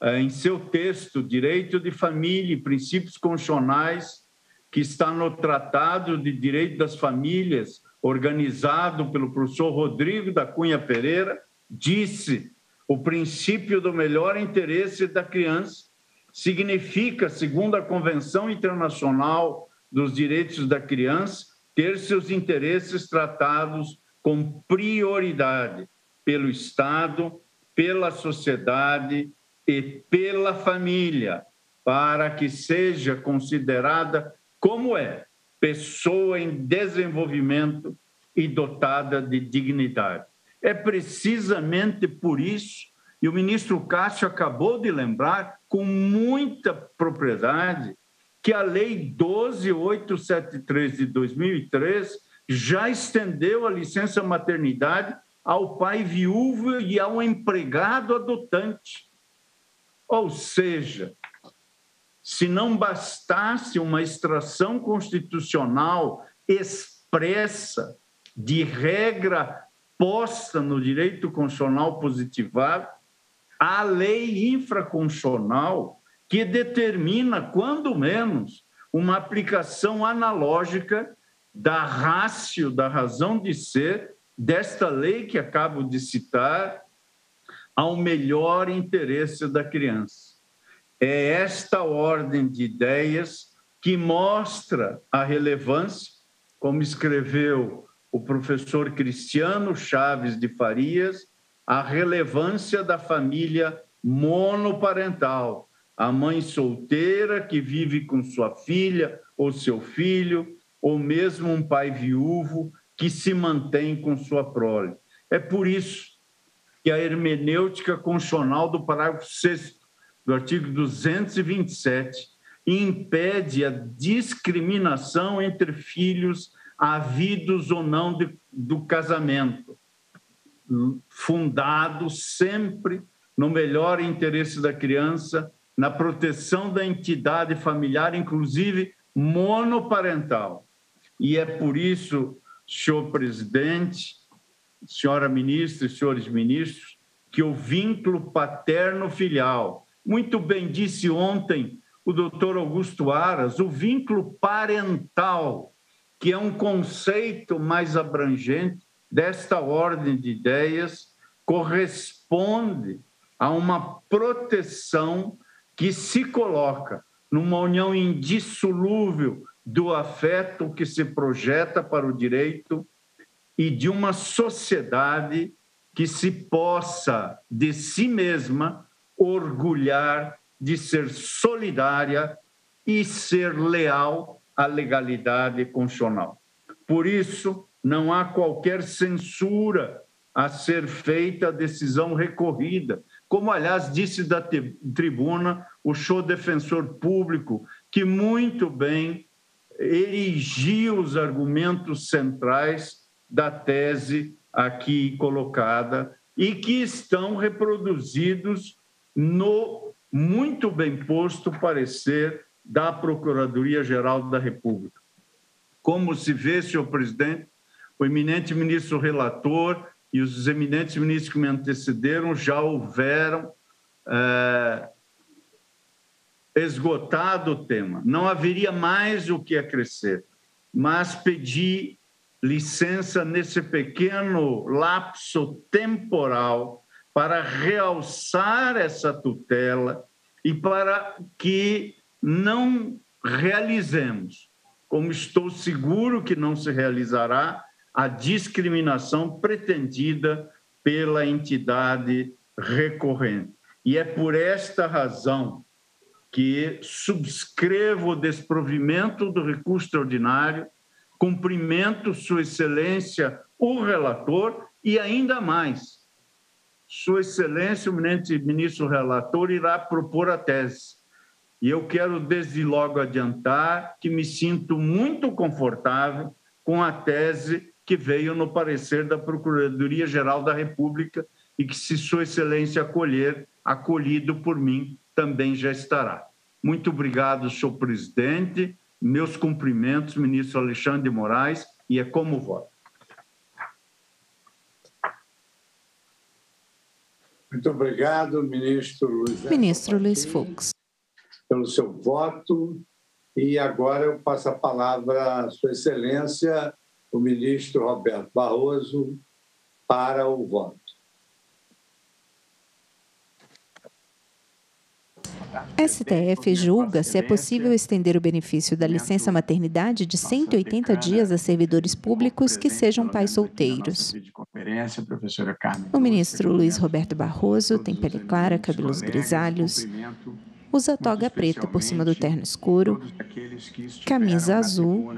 em seu texto, Direito de Família e Princípios Constitucionais, que está no Tratado de Direito das Famílias, organizado pelo professor Rodrigo da Cunha Pereira, disse: o princípio do melhor interesse da criança significa, segundo a Convenção Internacional dos direitos da criança ter seus interesses tratados com prioridade pelo Estado, pela sociedade e pela família, para que seja considerada como é, pessoa em desenvolvimento e dotada de dignidade. É precisamente por isso, e o ministro Cássio acabou de lembrar com muita propriedade, que a Lei 12.873 de 2003 já estendeu a licença maternidade ao pai viúvo e ao empregado adotante. Ou seja, se não bastasse uma extração constitucional expressa de regra posta no direito constitucional positivado, a lei infraconstitucional que determina, quando menos, uma aplicação analógica da ratio, da razão de ser, desta lei que acabo de citar, ao melhor interesse da criança. É esta ordem de ideias que mostra a relevância, como escreveu o professor Cristiano Chaves de Farias, a relevância da família monoparental, a mãe solteira que vive com sua filha ou seu filho, ou mesmo um pai viúvo que se mantém com sua prole. É por isso que a hermenêutica constitucional do parágrafo 6º do artigo 227 impede a discriminação entre filhos havidos ou não do casamento, fundado sempre no melhor interesse da criança, na proteção da entidade familiar, inclusive monoparental. E é por isso, senhor presidente, senhora ministra e senhores ministros, que o vínculo paterno-filial, muito bem disse ontem o doutor Augusto Aras, o vínculo parental, que é um conceito mais abrangente desta ordem de ideias, corresponde a uma proteção que se coloca numa união indissolúvel do afeto que se projeta para o direito e de uma sociedade que se possa, de si mesma, orgulhar de ser solidária e ser leal à legalidade constitucional. Por isso, não há qualquer censura a ser feita à decisão recorrida, como, aliás, disse da tribuna o senhor defensor público, que muito bem erigiu os argumentos centrais da tese aqui colocada e que estão reproduzidos no muito bem posto parecer da Procuradoria-Geral da República. Como se vê, senhor presidente, o eminente ministro relator e os eminentes ministros que me antecederam já houveram esgotado o tema. Não haveria mais o que acrescer, mas pedi licença nesse pequeno lapso temporal para realçar essa tutela e para que não realizemos, como estou seguro que não se realizará, a discriminação pretendida pela entidade recorrente. E é por esta razão que subscrevo o desprovimento do recurso extraordinário, cumprimento Sua Excelência, o relator, e ainda mais, Sua Excelência, o eminente ministro relator, irá propor a tese. E eu quero, desde logo, adiantar que me sinto muito confortável com a tese que veio no parecer da Procuradoria-Geral da República e que, se Sua Excelência acolher, acolhido por mim, também já estará. Muito obrigado, senhor presidente. Meus cumprimentos, ministro Alexandre de Moraes, e é como voto. Muito obrigado, ministro Luiz. Ministro Luiz Fux. Pelo seu voto. E agora eu passo a palavra à Sua Excelência, o ministro Roberto Barroso, para o voto. STF julga se é possível estender o benefício da licença maternidade de 180 dias a servidores públicos que sejam pais solteiros. O ministro Luiz Roberto Barroso tem pele clara, cabelos grisalhos, usa toga preta por cima do terno escuro, camisa azul,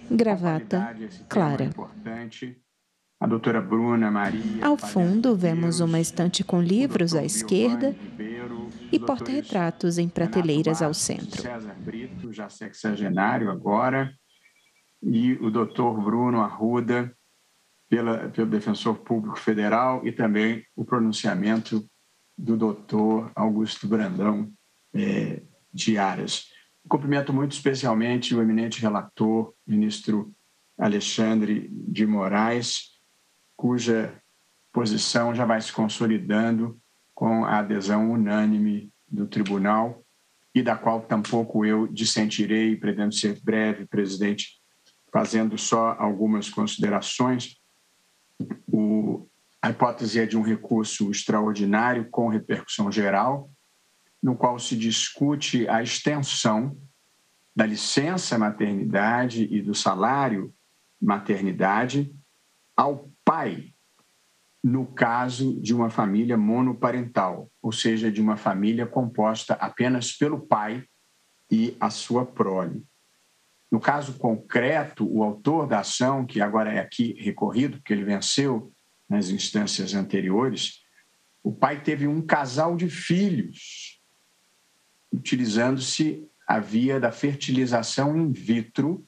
gravata clara. A doutora Bruna Maria. Ao fundo, vemos uma estante com livros à esquerda e porta-retratos em prateleiras ao centro. César Brito, já sexagenário agora, e o doutor Bruno Arruda, pelo Defensor Público Federal, e também o pronunciamento do doutor Augusto Brandão de Aras. Cumprimento muito especialmente o eminente relator, ministro Alexandre de Moraes, cuja posição já vai se consolidando com a adesão unânime do tribunal e da qual tampouco eu dissentirei, pretendo ser breve, presidente, fazendo só algumas considerações. A hipótese é de um recurso extraordinário com repercussão geral, no qual se discute a extensão da licença maternidade e do salário maternidade ao pai, no caso de uma família monoparental, ou seja, de uma família composta apenas pelo pai e a sua prole. No caso concreto, o autor da ação, que agora é aqui recorrido, porque ele venceu nas instâncias anteriores, o pai teve um casal de filhos, utilizando-se a via da fertilização in vitro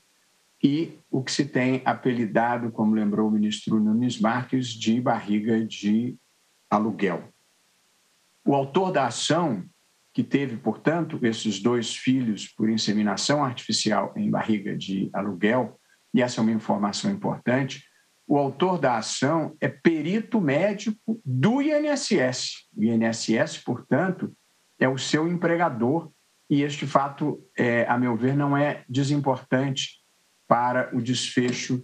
e o que se tem apelidado, como lembrou o ministro Nunes Marques, de barriga de aluguel. O autor da ação, que teve, portanto, esses 2 filhos por inseminação artificial em barriga de aluguel, e essa é uma informação importante, o autor da ação é perito médico do INSS. O INSS, portanto, é o seu empregador, e este fato, a meu ver, não é desimportante para o desfecho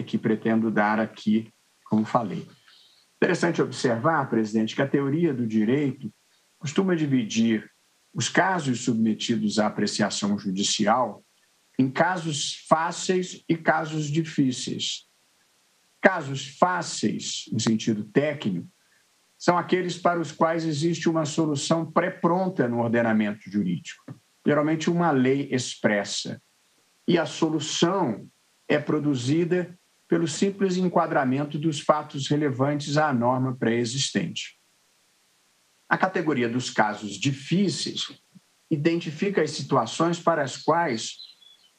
que pretendo dar aqui, como falei. Interessante observar, presidente, que a teoria do direito costuma dividir os casos submetidos à apreciação judicial em casos fáceis e casos difíceis. Casos fáceis, no sentido técnico, são aqueles para os quais existe uma solução pré-pronta no ordenamento jurídico, geralmente uma lei expressa, e a solução é produzida pelo simples enquadramento dos fatos relevantes à norma pré-existente. A categoria dos casos difíceis identifica as situações para as quais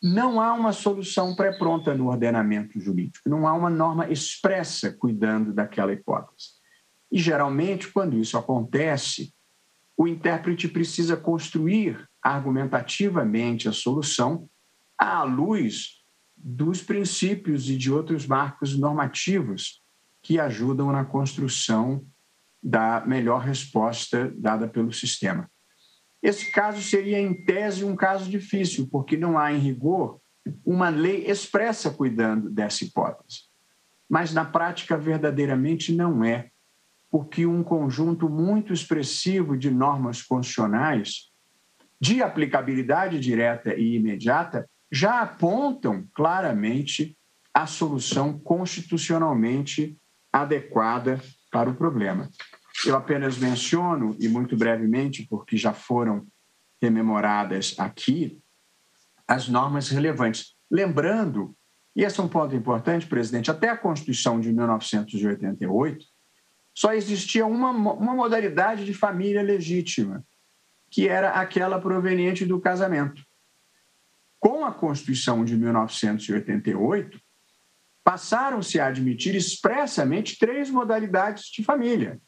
não há uma solução pré-pronta no ordenamento jurídico, não há uma norma expressa cuidando daquela hipótese. E, geralmente, quando isso acontece, o intérprete precisa construir argumentativamente a solução à luz dos princípios e de outros marcos normativos que ajudam na construção da melhor resposta dada pelo sistema. Esse caso seria, em tese, um caso difícil, porque não há, em rigor, uma lei expressa cuidando dessa hipótese. Mas, na prática, verdadeiramente não é, porque um conjunto muito expressivo de normas constitucionais, de aplicabilidade direta e imediata, já apontam claramente a solução constitucionalmente adequada para o problema. Eu apenas menciono, e muito brevemente, porque já foram rememoradas aqui, as normas relevantes. Lembrando, e esse é um ponto importante, presidente, até a Constituição de 1988, só existia uma modalidade de família legítima, que era aquela proveniente do casamento. Com a Constituição de 1988, passaram-se a admitir expressamente 3 modalidades de família.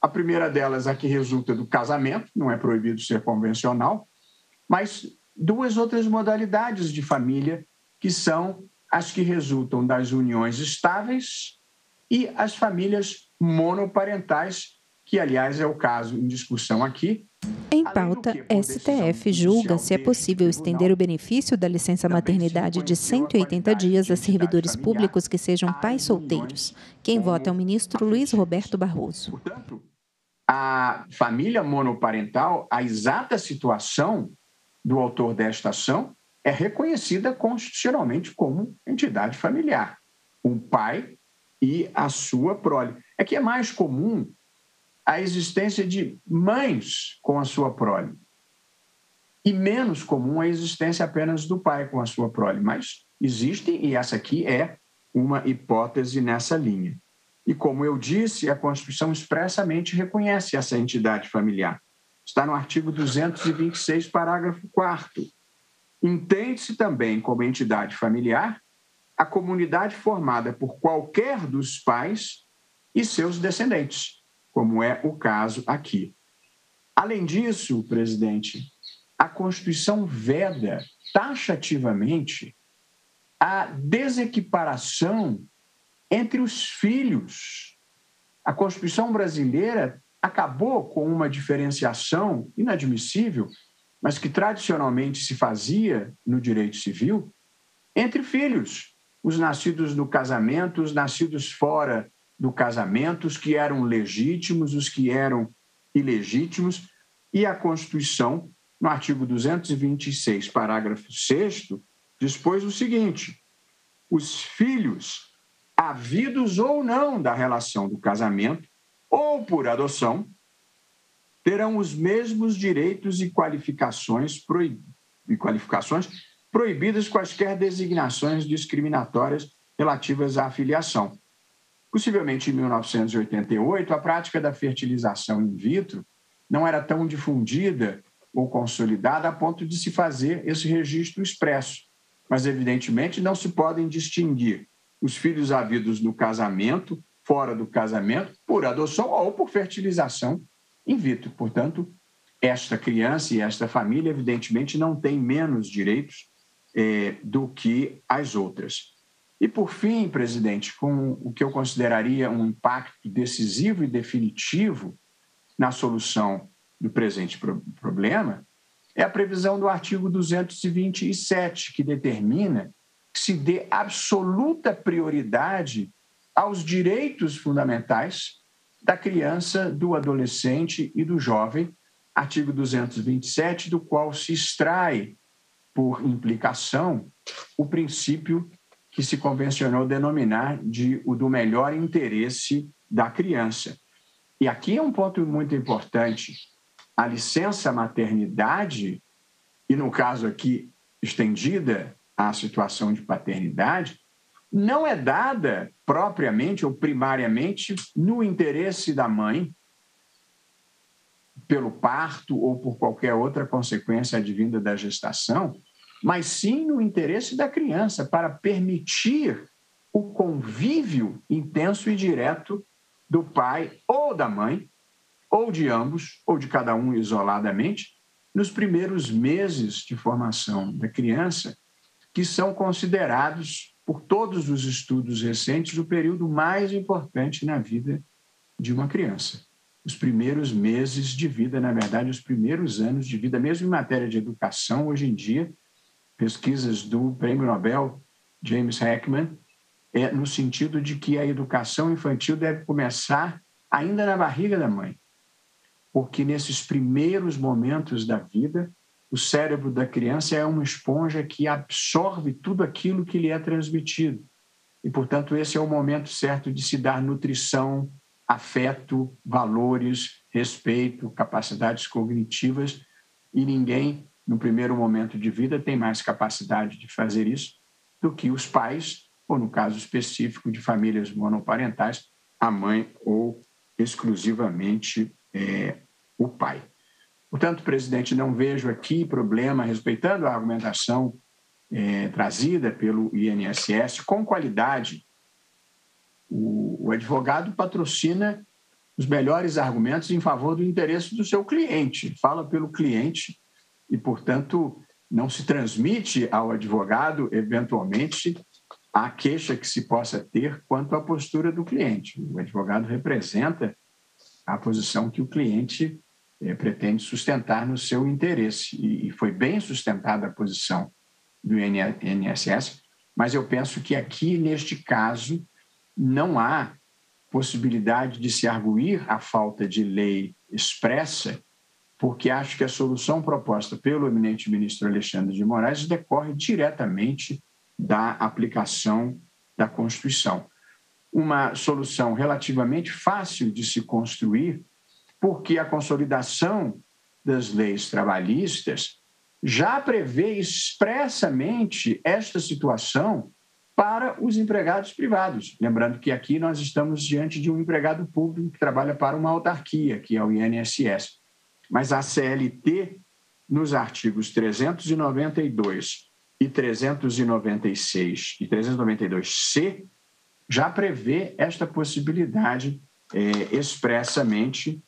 A primeira delas, a que resulta do casamento, não é proibido ser convencional, mas 2 outras modalidades de família, que são as que resultam das uniões estáveis e as famílias monoparentais, que, aliás, é o caso em discussão aqui. Em pauta, STF julga se é possível estender o benefício da licença maternidade de 180 dias a servidores públicos que sejam pais solteiros. Quem vota é o ministro Luiz Roberto Barroso. Portanto, a família monoparental, a exata situação do autor desta ação é reconhecida constitucionalmente como entidade familiar, o pai e a sua prole. É que é mais comum a existência de mães com a sua prole e menos comum a existência apenas do pai com a sua prole, mas existe, e essa aqui é uma hipótese nessa linha. E como eu disse, a Constituição expressamente reconhece essa entidade familiar. Está no artigo 226, parágrafo 4º. Entende-se também como entidade familiar a comunidade formada por qualquer dos pais e seus descendentes, como é o caso aqui. Além disso, presidente, a Constituição veda taxativamente a desequiparação entre os filhos. A Constituição brasileira acabou com uma diferenciação inadmissível, mas que tradicionalmente se fazia no direito civil, entre filhos, os nascidos no casamento, os nascidos fora do casamento, os que eram legítimos, os que eram ilegítimos, e a Constituição, no artigo 226, parágrafo 6º, dispôs o seguinte: os filhos, havidos ou não da relação do casamento, ou por adoção, terão os mesmos direitos e qualificações proibidas quaisquer designações discriminatórias relativas à filiação. Possivelmente em 1988, a prática da fertilização in vitro não era tão difundida ou consolidada a ponto de se fazer esse registro expresso, mas evidentemente não se podem distinguir os filhos havidos no casamento, fora do casamento, por adoção ou por fertilização in vitro. Portanto, esta criança e esta família, evidentemente, não têm menos direitos do que as outras. E, por fim, presidente, com o que eu consideraria um impacto decisivo e definitivo na solução do presente problema, é a previsão do artigo 227, que determina que se dê absoluta prioridade aos direitos fundamentais da criança, do adolescente e do jovem, artigo 227, do qual se extrai, por implicação, o princípio que se convencionou denominar de o do melhor interesse da criança. E aqui é um ponto muito importante. A licença maternidade, e no caso aqui estendida à situação de paternidade, não é dada propriamente ou primariamente no interesse da mãe, pelo parto ou por qualquer outra consequência advinda da gestação, mas sim no interesse da criança, para permitir o convívio intenso e direto do pai ou da mãe, ou de ambos, ou de cada um isoladamente, nos primeiros meses de formação da criança, que são considerados, por todos os estudos recentes, o período mais importante na vida de uma criança. Os primeiros meses de vida, na verdade, os primeiros anos de vida, mesmo em matéria de educação, hoje em dia, pesquisas do Prêmio Nobel James Heckman, no sentido de que a educação infantil deve começar ainda na barriga da mãe, porque nesses primeiros momentos da vida, o cérebro da criança é uma esponja que absorve tudo aquilo que lhe é transmitido. E, portanto, esse é o momento certo de se dar nutrição, afeto, valores, respeito, capacidades cognitivas, e ninguém, no primeiro momento de vida, tem mais capacidade de fazer isso do que os pais, ou no caso específico de famílias monoparentais, a mãe ou exclusivamente o pai. Portanto, presidente, não vejo aqui problema, respeitando a argumentação trazida pelo INSS, com qualidade. O advogado patrocina os melhores argumentos em favor do interesse do seu cliente, fala pelo cliente e, portanto, não se transmite ao advogado, eventualmente, a queixa que se possa ter quanto à postura do cliente. O advogado representa a posição que o cliente pretende sustentar no seu interesse. E foi bem sustentada a posição do INSS, mas eu penso que aqui, neste caso, não há possibilidade de se arguir a falta de lei expressa, porque acho que a solução proposta pelo eminente ministro Alexandre de Moraes decorre diretamente da aplicação da Constituição. Uma solução relativamente fácil de se construir, porque a consolidação das leis trabalhistas já prevê expressamente esta situação para os empregados privados. Lembrando que aqui nós estamos diante de um empregado público que trabalha para uma autarquia, que é o INSS. Mas a CLT, nos artigos 392 e 396 e 392C, já prevê esta possibilidade expressamente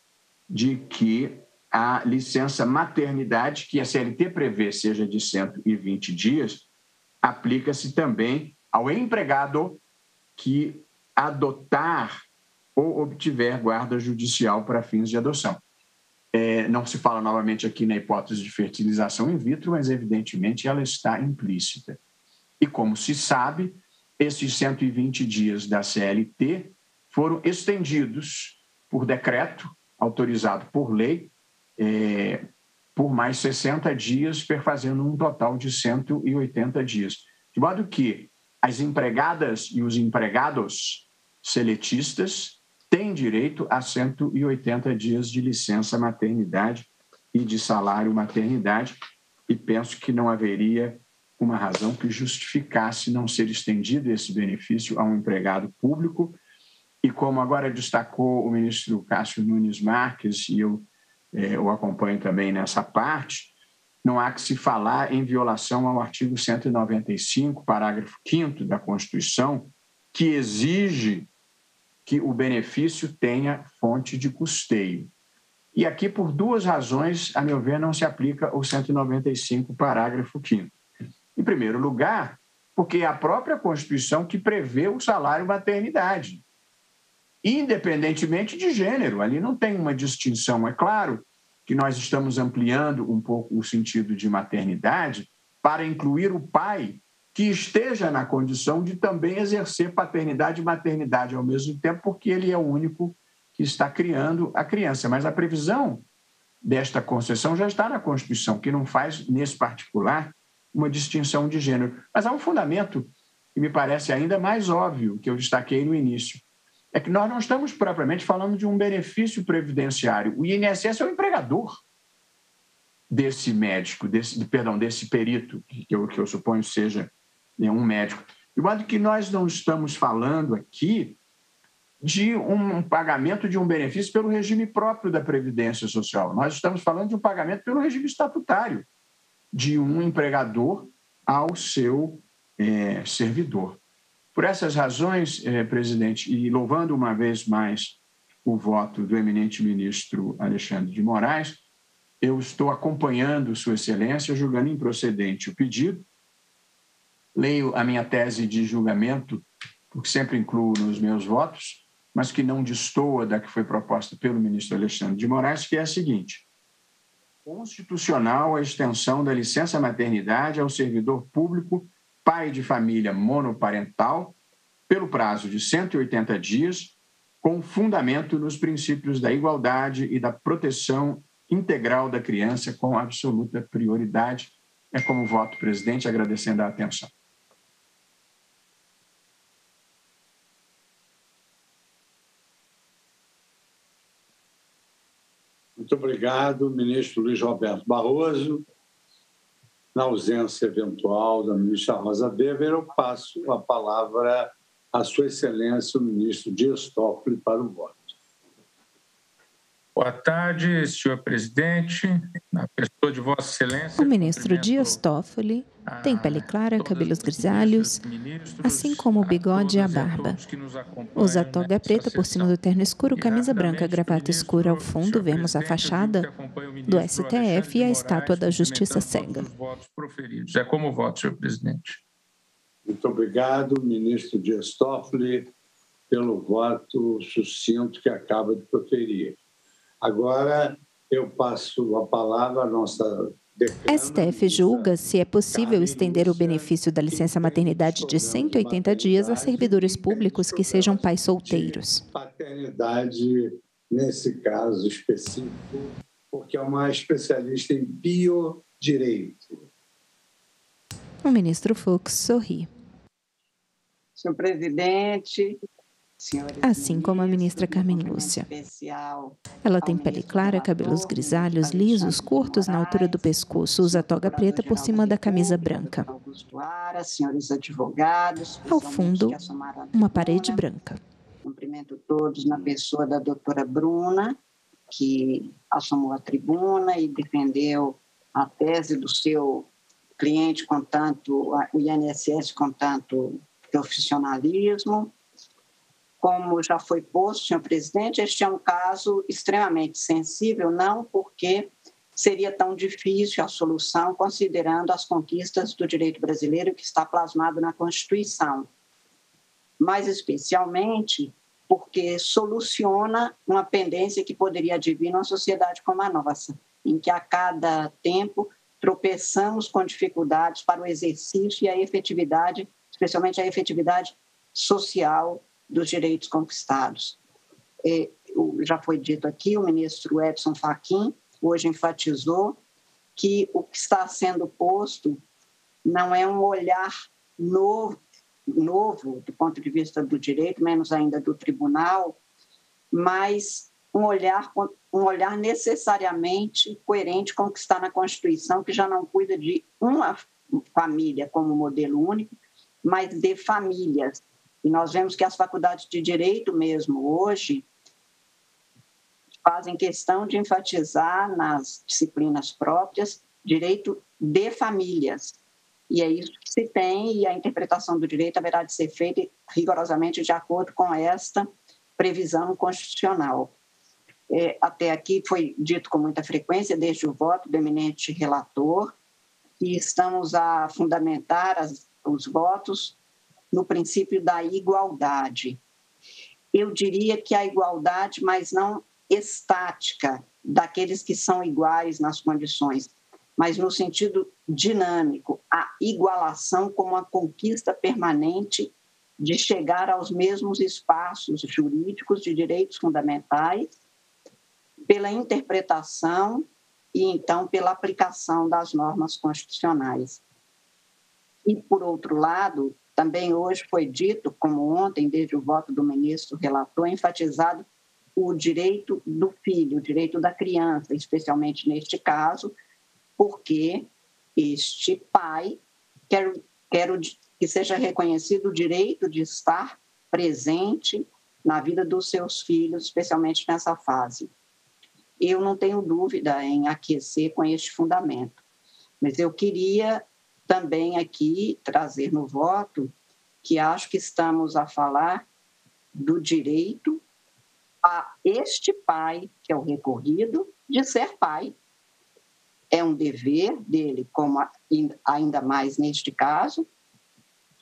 de que a licença maternidade, que a CLT prevê seja de 120 dias, aplica-se também ao empregado que adotar ou obtiver guarda judicial para fins de adoção. Não se fala novamente aqui na hipótese de fertilização in vitro, mas evidentemente ela está implícita. E como se sabe, esses 120 dias da CLT foram estendidos por decreto, autorizado por lei, por mais 60 dias, perfazendo um total de 180 dias. De modo que as empregadas e os empregados seletistas têm direito a 180 dias de licença maternidade e de salário maternidade, e penso que não haveria uma razão que justificasse não ser estendido esse benefício a um empregado público. E como agora destacou o ministro Cássio Nunes Marques, e eu o acompanho também nessa parte, não há que se falar em violação ao artigo 195, parágrafo 5º da Constituição, que exige que o benefício tenha fonte de custeio. E aqui, por duas razões, a meu ver, não se aplica o 195, parágrafo 5º. Em primeiro lugar, porque é a própria Constituição que prevê o salário maternidade, independentemente de gênero. Ali não tem uma distinção. É claro que nós estamos ampliando um pouco o sentido de maternidade para incluir o pai que esteja na condição de também exercer paternidade e maternidade ao mesmo tempo, porque ele é o único que está criando a criança. Mas a previsão desta concessão já está na Constituição, que não faz, nesse particular, uma distinção de gênero. Mas há um fundamento que me parece ainda mais óbvio, que eu destaquei no início, é que nós não estamos propriamente falando de um benefício previdenciário. O INSS é o empregador desse médico, desse perito, que eu suponho seja um médico. De modo que nós não estamos falando aqui de um pagamento de um benefício pelo regime próprio da Previdência Social. Nós estamos falando de um pagamento pelo regime estatutário de um empregador ao seu servidor. Por essas razões, presidente, e louvando uma vez mais o voto do eminente ministro Alexandre de Moraes, eu estou acompanhando Sua Excelência, julgando improcedente o pedido. Leio a minha tese de julgamento, porque sempre incluo nos meus votos, mas que não destoa da que foi proposta pelo ministro Alexandre de Moraes, que é a seguinte: constitucional a extensão da licença maternidade ao servidor público pai de família monoparental pelo prazo de 180 dias, com fundamento nos princípios da igualdade e da proteção integral da criança, com absoluta prioridade. É como voto, presidente, agradecendo a atenção. Muito obrigado, ministro Luiz Roberto Barroso. Na ausência eventual da ministra Rosa Weber, eu passo a palavra à Sua Excelência, o ministro Dias Toffoli, para o voto. Boa tarde, senhor presidente, na pessoa de Vossa Excelência. O ministro Dias Toffoli tem pele clara, cabelos grisalhos, assim como o bigode e a barba. Usa toga preta por cima do terno escuro, camisa branca, gravata escura. Ao fundo, vemos a fachada do STF e a estátua da Justiça Cega. É como voto, senhor presidente. Muito obrigado, ministro Dias Toffoli, pelo voto sucinto que acaba de proferir. Agora, eu passo a palavra à nossa STF julga se é possível estender o benefício da licença maternidade de 180 dias a servidores públicos que sejam pais solteiros. Paternidade, nesse caso específico, porque é uma especialista em biodireito. O ministro Fux sorri. Senhor presidente, Assim como a ministra Carmen Lúcia. Ela tem pele clara, cabelos grisalhos, lisos, curtos na altura do pescoço, usa toga preta por cima da camisa branca. Senhores advogados, ao fundo, uma parede branca. Cumprimento todos na pessoa da doutora Bruna, que assumiu a tribuna e defendeu a tese do seu cliente com tanto, o INSS com tanto profissionalismo. Como já foi posto, senhor presidente, este é um caso extremamente sensível, não porque seria tão difícil a solução, considerando as conquistas do direito brasileiro que está plasmado na Constituição, mas especialmente porque soluciona uma pendência que poderia advir numa sociedade como a nossa, em que a cada tempo tropeçamos com dificuldades para o exercício e a efetividade, especialmente a efetividade social dos direitos conquistados. Já foi dito aqui, o ministro Edson Fachin hoje enfatizou que o que está sendo posto não é um olhar novo do ponto de vista do direito, menos ainda do tribunal, mas um olhar necessariamente coerente com o que está na Constituição, que já não cuida de uma família como modelo único, mas de famílias. E nós vemos que as faculdades de direito mesmo hoje fazem questão de enfatizar nas disciplinas próprias direito de famílias. E é isso que se tem, e a interpretação do direito haverá de ser feita rigorosamente de acordo com esta previsão constitucional. Até aqui foi dito com muita frequência, desde o voto do eminente relator, que estamos a fundamentar os votos no princípio da igualdade. Eu diria que a igualdade, mas não estática, daqueles que são iguais nas condições, mas no sentido dinâmico, a igualação como a conquista permanente de chegar aos mesmos espaços jurídicos de direitos fundamentais, pela interpretação e, então, pela aplicação das normas constitucionais. E, por outro lado, também hoje foi dito, como ontem, desde o voto do ministro relator, enfatizado o direito do filho, o direito da criança, especialmente neste caso, porque este pai quer que seja reconhecido o direito de estar presente na vida dos seus filhos, especialmente nessa fase. Eu não tenho dúvida em aquecer com este fundamento, mas eu queria também aqui trazer no voto que acho que estamos a falar do direito a este pai, que é o recorrido, de ser pai. É um dever dele, como ainda mais neste caso,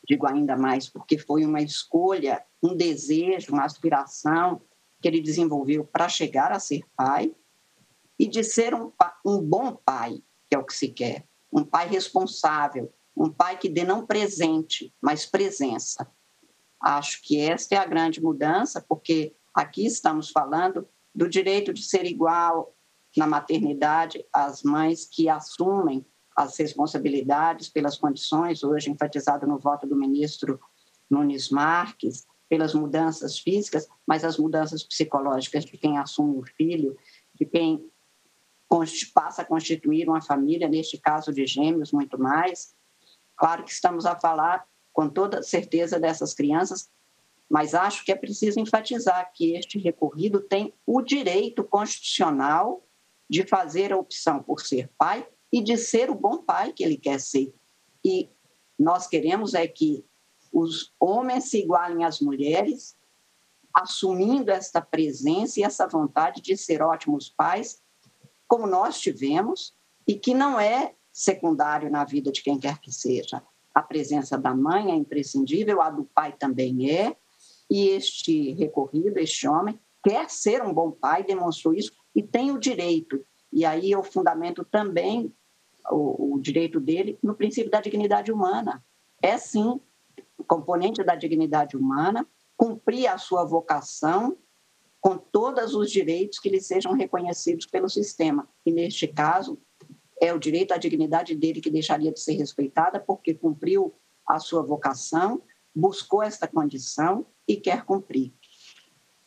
digo ainda mais porque foi uma escolha, um desejo, uma aspiração que ele desenvolveu para chegar a ser pai, e de ser um bom pai, que é o que se quer, um pai responsável, um pai que dê não presente, mas presença. Acho que esta é a grande mudança, porque aqui estamos falando do direito de ser igual na maternidade às mães que assumem as responsabilidades pelas condições, hoje enfatizado no voto do ministro Nunes Marques, pelas mudanças físicas, mas as mudanças psicológicas de quem assume o filho, de quem passa a constituir uma família, neste caso de gêmeos, muito mais. Claro que estamos a falar com toda certeza dessas crianças, mas acho que é preciso enfatizar que este recorrido tem o direito constitucional de fazer a opção por ser pai e de ser o bom pai que ele quer ser. E nós queremos é que os homens se igualem às mulheres, assumindo esta presença e essa vontade de ser ótimos pais, como nós tivemos, e que não é secundário na vida de quem quer que seja. A presença da mãe é imprescindível, a do pai também é, e este recorrido, este homem, quer ser um bom pai, demonstrou isso, e tem o direito. E aí eu fundamento também o direito dele no princípio da dignidade humana. É, sim, componente da dignidade humana, cumprir a sua vocação com todos os direitos que lhe sejam reconhecidos pelo sistema. E, neste caso, é o direito à dignidade dele que deixaria de ser respeitada porque cumpriu a sua vocação, buscou esta condição e quer cumprir.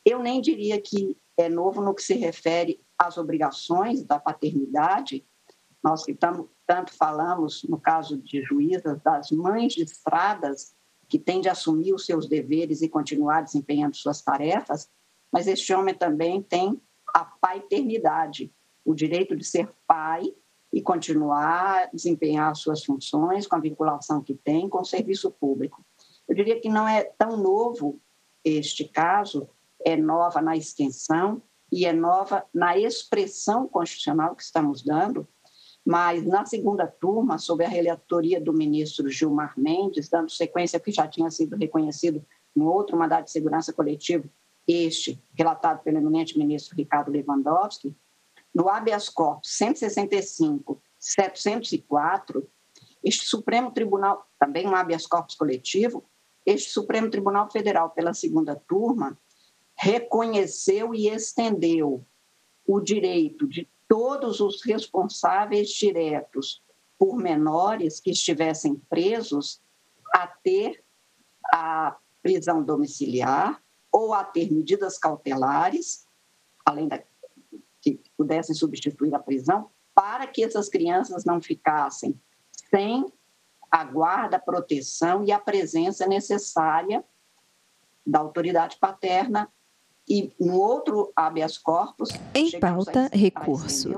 Eu nem diria que é novo no que se refere às obrigações da paternidade. Nós que tanto falamos, no caso de juízas, das mães de estradas que têm de assumir os seus deveres e continuar desempenhando suas tarefas, mas este homem também tem a paternidade, o direito de ser pai e continuar a desempenhar suas funções com a vinculação que tem com o serviço público. Eu diria que não é tão novo este caso, é nova na extensão e é nova na expressão constitucional que estamos dando, mas na segunda turma, sob a relatoria do ministro Gilmar Mendes, dando sequência ao que já tinha sido reconhecido no outro mandado de segurança coletivo, este relatado pelo eminente ministro Ricardo Lewandowski, no habeas corpus 165.704, este Supremo Tribunal, também um habeas corpus coletivo, este Supremo Tribunal Federal, pela segunda turma, reconheceu e estendeu o direito de todos os responsáveis diretos por menores que estivessem presos a ter a prisão domiciliar ou a ter medidas cautelares, além da que pudessem substituir a prisão, para que essas crianças não ficassem sem a guarda, a proteção e a presença necessária da autoridade paterna. E no outro habeas corpus... Em pauta, recurso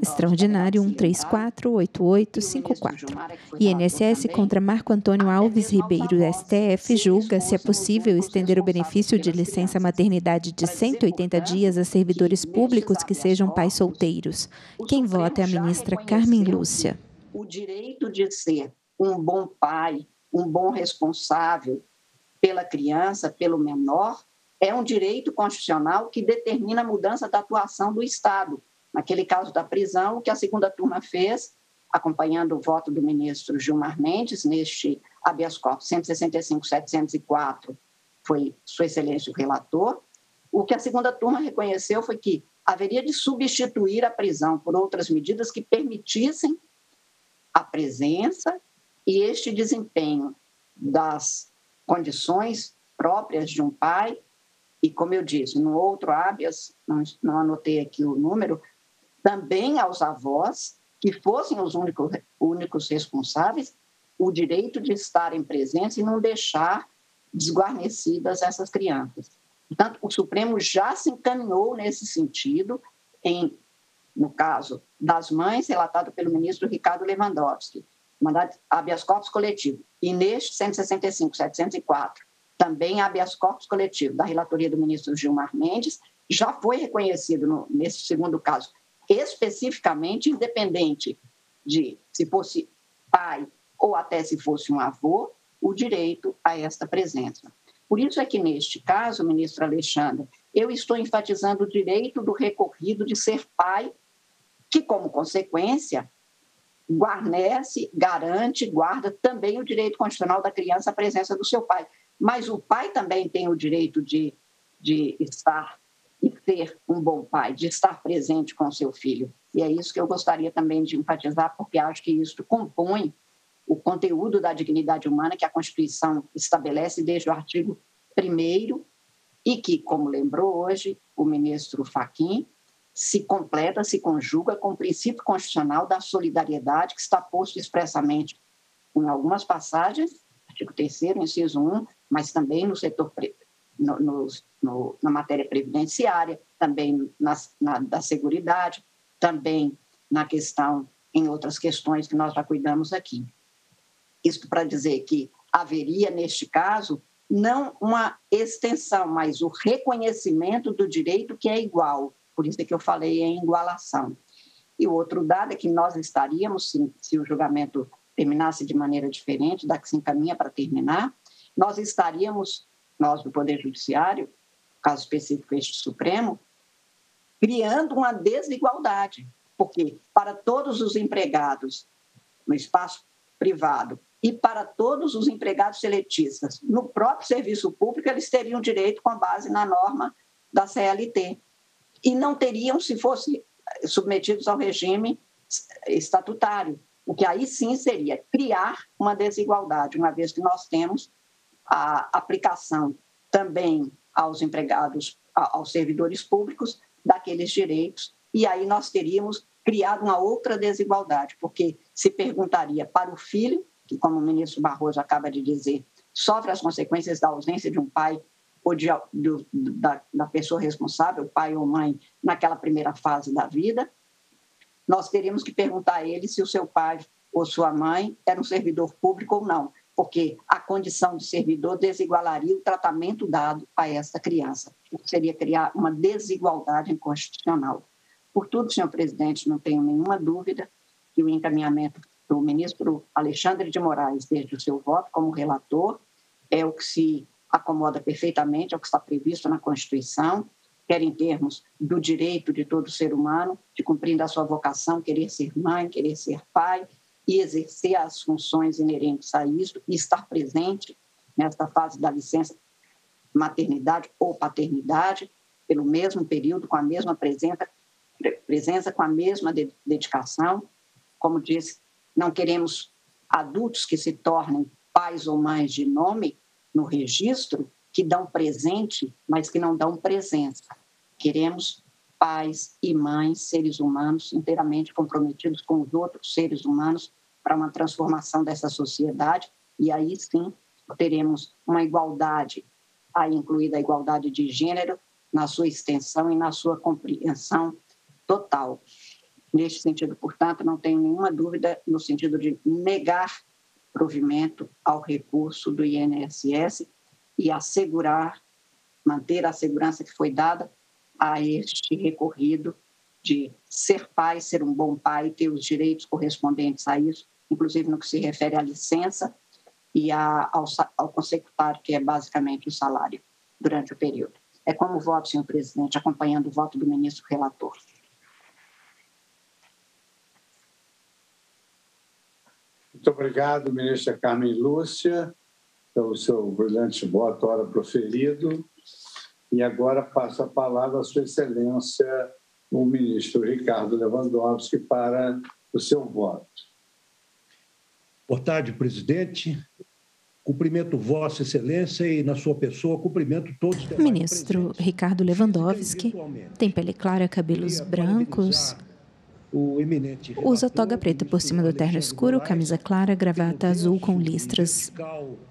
extraordinário 1348854. INSS contra Marco Antônio Alves Ribeiro, STF, julga se é possível estender o benefício de licença maternidade de 180 dias a servidores públicos que sejam pais solteiros. Quem vota é a ministra Carmen Lúcia. O direito de ser um bom pai, um bom responsável pela criança, pelo menor, é um direito constitucional que determina a mudança da atuação do Estado. Naquele caso da prisão, o que a segunda turma fez, acompanhando o voto do ministro Gilmar Mendes, neste habeas corpus 165.704, foi Sua Excelência o relator, o que a segunda turma reconheceu foi que haveria de substituir a prisão por outras medidas que permitissem a presença e este desempenho das condições próprias de um pai. E, como eu disse, no outro habeas, não anotei aqui o número, também aos avós, que fossem os únicos responsáveis, o direito de estarem presentes e não deixar desguarnecidas essas crianças. Portanto, o Supremo já se encaminhou nesse sentido, no caso das mães, relatado pelo ministro Ricardo Lewandowski, mandado habeas corpus coletivo, e neste 165.704, também habeas corpus coletivo da relatoria do ministro Gilmar Mendes, já foi reconhecido, nesse segundo caso, especificamente, independente de se fosse pai ou até se fosse um avô, o direito a esta presença. Por isso é que, neste caso, ministro Alexandre, eu estou enfatizando o direito do recorrido de ser pai, que, como consequência, guarnece, garante, guarda também o direito constitucional da criança à presença do seu pai. Mas o pai também tem o direito de estar e ser um bom pai, de estar presente com o seu filho. E é isso que eu gostaria também de enfatizar, porque acho que isso compõe o conteúdo da dignidade humana que a Constituição estabelece desde o artigo 1º e que, como lembrou hoje o ministro Fachin, se completa, se conjuga com o princípio constitucional da solidariedade que está posto expressamente em algumas passagens, artigo 3º, inciso 1, mas também no setor na matéria previdenciária, também da seguridade, também na questão, em outras questões que nós já cuidamos aqui. Isso para dizer que haveria, neste caso, não uma extensão, mas o reconhecimento do direito que é igual. Por isso é que eu falei em igualação. E o outro dado é que nós estaríamos, se o julgamento terminasse de maneira diferente da que se encaminha para terminar, nós estaríamos, nós do Poder Judiciário, caso específico este Supremo, criando uma desigualdade, porque para todos os empregados no espaço privado e para todos os empregados seletistas no próprio serviço público, eles teriam direito com base na norma da CLT. E não teriam se fossem submetidos ao regime estatutário, o que aí sim seria criar uma desigualdade, uma vez que nós temos a aplicação também aos empregados, aos servidores públicos, daqueles direitos, e aí nós teríamos criado uma outra desigualdade, porque se perguntaria para o filho, que, como o ministro Barroso acaba de dizer, sofre as consequências da ausência de um pai ou da pessoa responsável, pai ou mãe, naquela primeira fase da vida, nós teríamos que perguntar a ele se o seu pai ou sua mãe era um servidor público ou não, porque a condição de servidor desigualaria o tratamento dado a essa criança. Isso seria criar uma desigualdade inconstitucional. Por tudo, senhor presidente, não tenho nenhuma dúvida que o encaminhamento do ministro Alexandre de Moraes, desde o seu voto como relator, é o que se acomoda perfeitamente ao que está previsto na Constituição, quer em termos do direito de todo ser humano, de cumprindo a sua vocação, querer ser mãe, querer ser pai, e exercer as funções inerentes a isso e estar presente nesta fase da licença maternidade ou paternidade pelo mesmo período, com a mesma presença com a mesma dedicação. Como disse, não queremos adultos que se tornem pais ou mães de nome no registro, que dão presente, mas que não dão presença. Queremos pais e mães, seres humanos, inteiramente comprometidos com os outros seres humanos para uma transformação dessa sociedade, e aí sim teremos uma igualdade, aí incluída a igualdade de gênero, na sua extensão e na sua compreensão total. Neste sentido, portanto, não tenho nenhuma dúvida no sentido de negar provimento ao recurso do INSS e assegurar, manter a segurança que foi dada a este recorrido de ser pai, ser um bom pai, ter os direitos correspondentes a isso, inclusive no que se refere à licença e ao consecutário, que é basicamente o salário durante o período. É como voto, senhor presidente, acompanhando o voto do ministro relator. Muito obrigado, ministra Carmen Lúcia, pelo seu brilhante voto, ora proferido. E agora passo a palavra à sua excelência, o ministro Ricardo Lewandowski, para o seu voto. Boa tarde, presidente. Cumprimento Vossa Excelência e, na sua pessoa, cumprimento todos os demais Ministro Ricardo Lewandowski tem pele clara, cabelos brancos, usa toga preta por cima do terno escuro, camisa clara, gravata azul com listras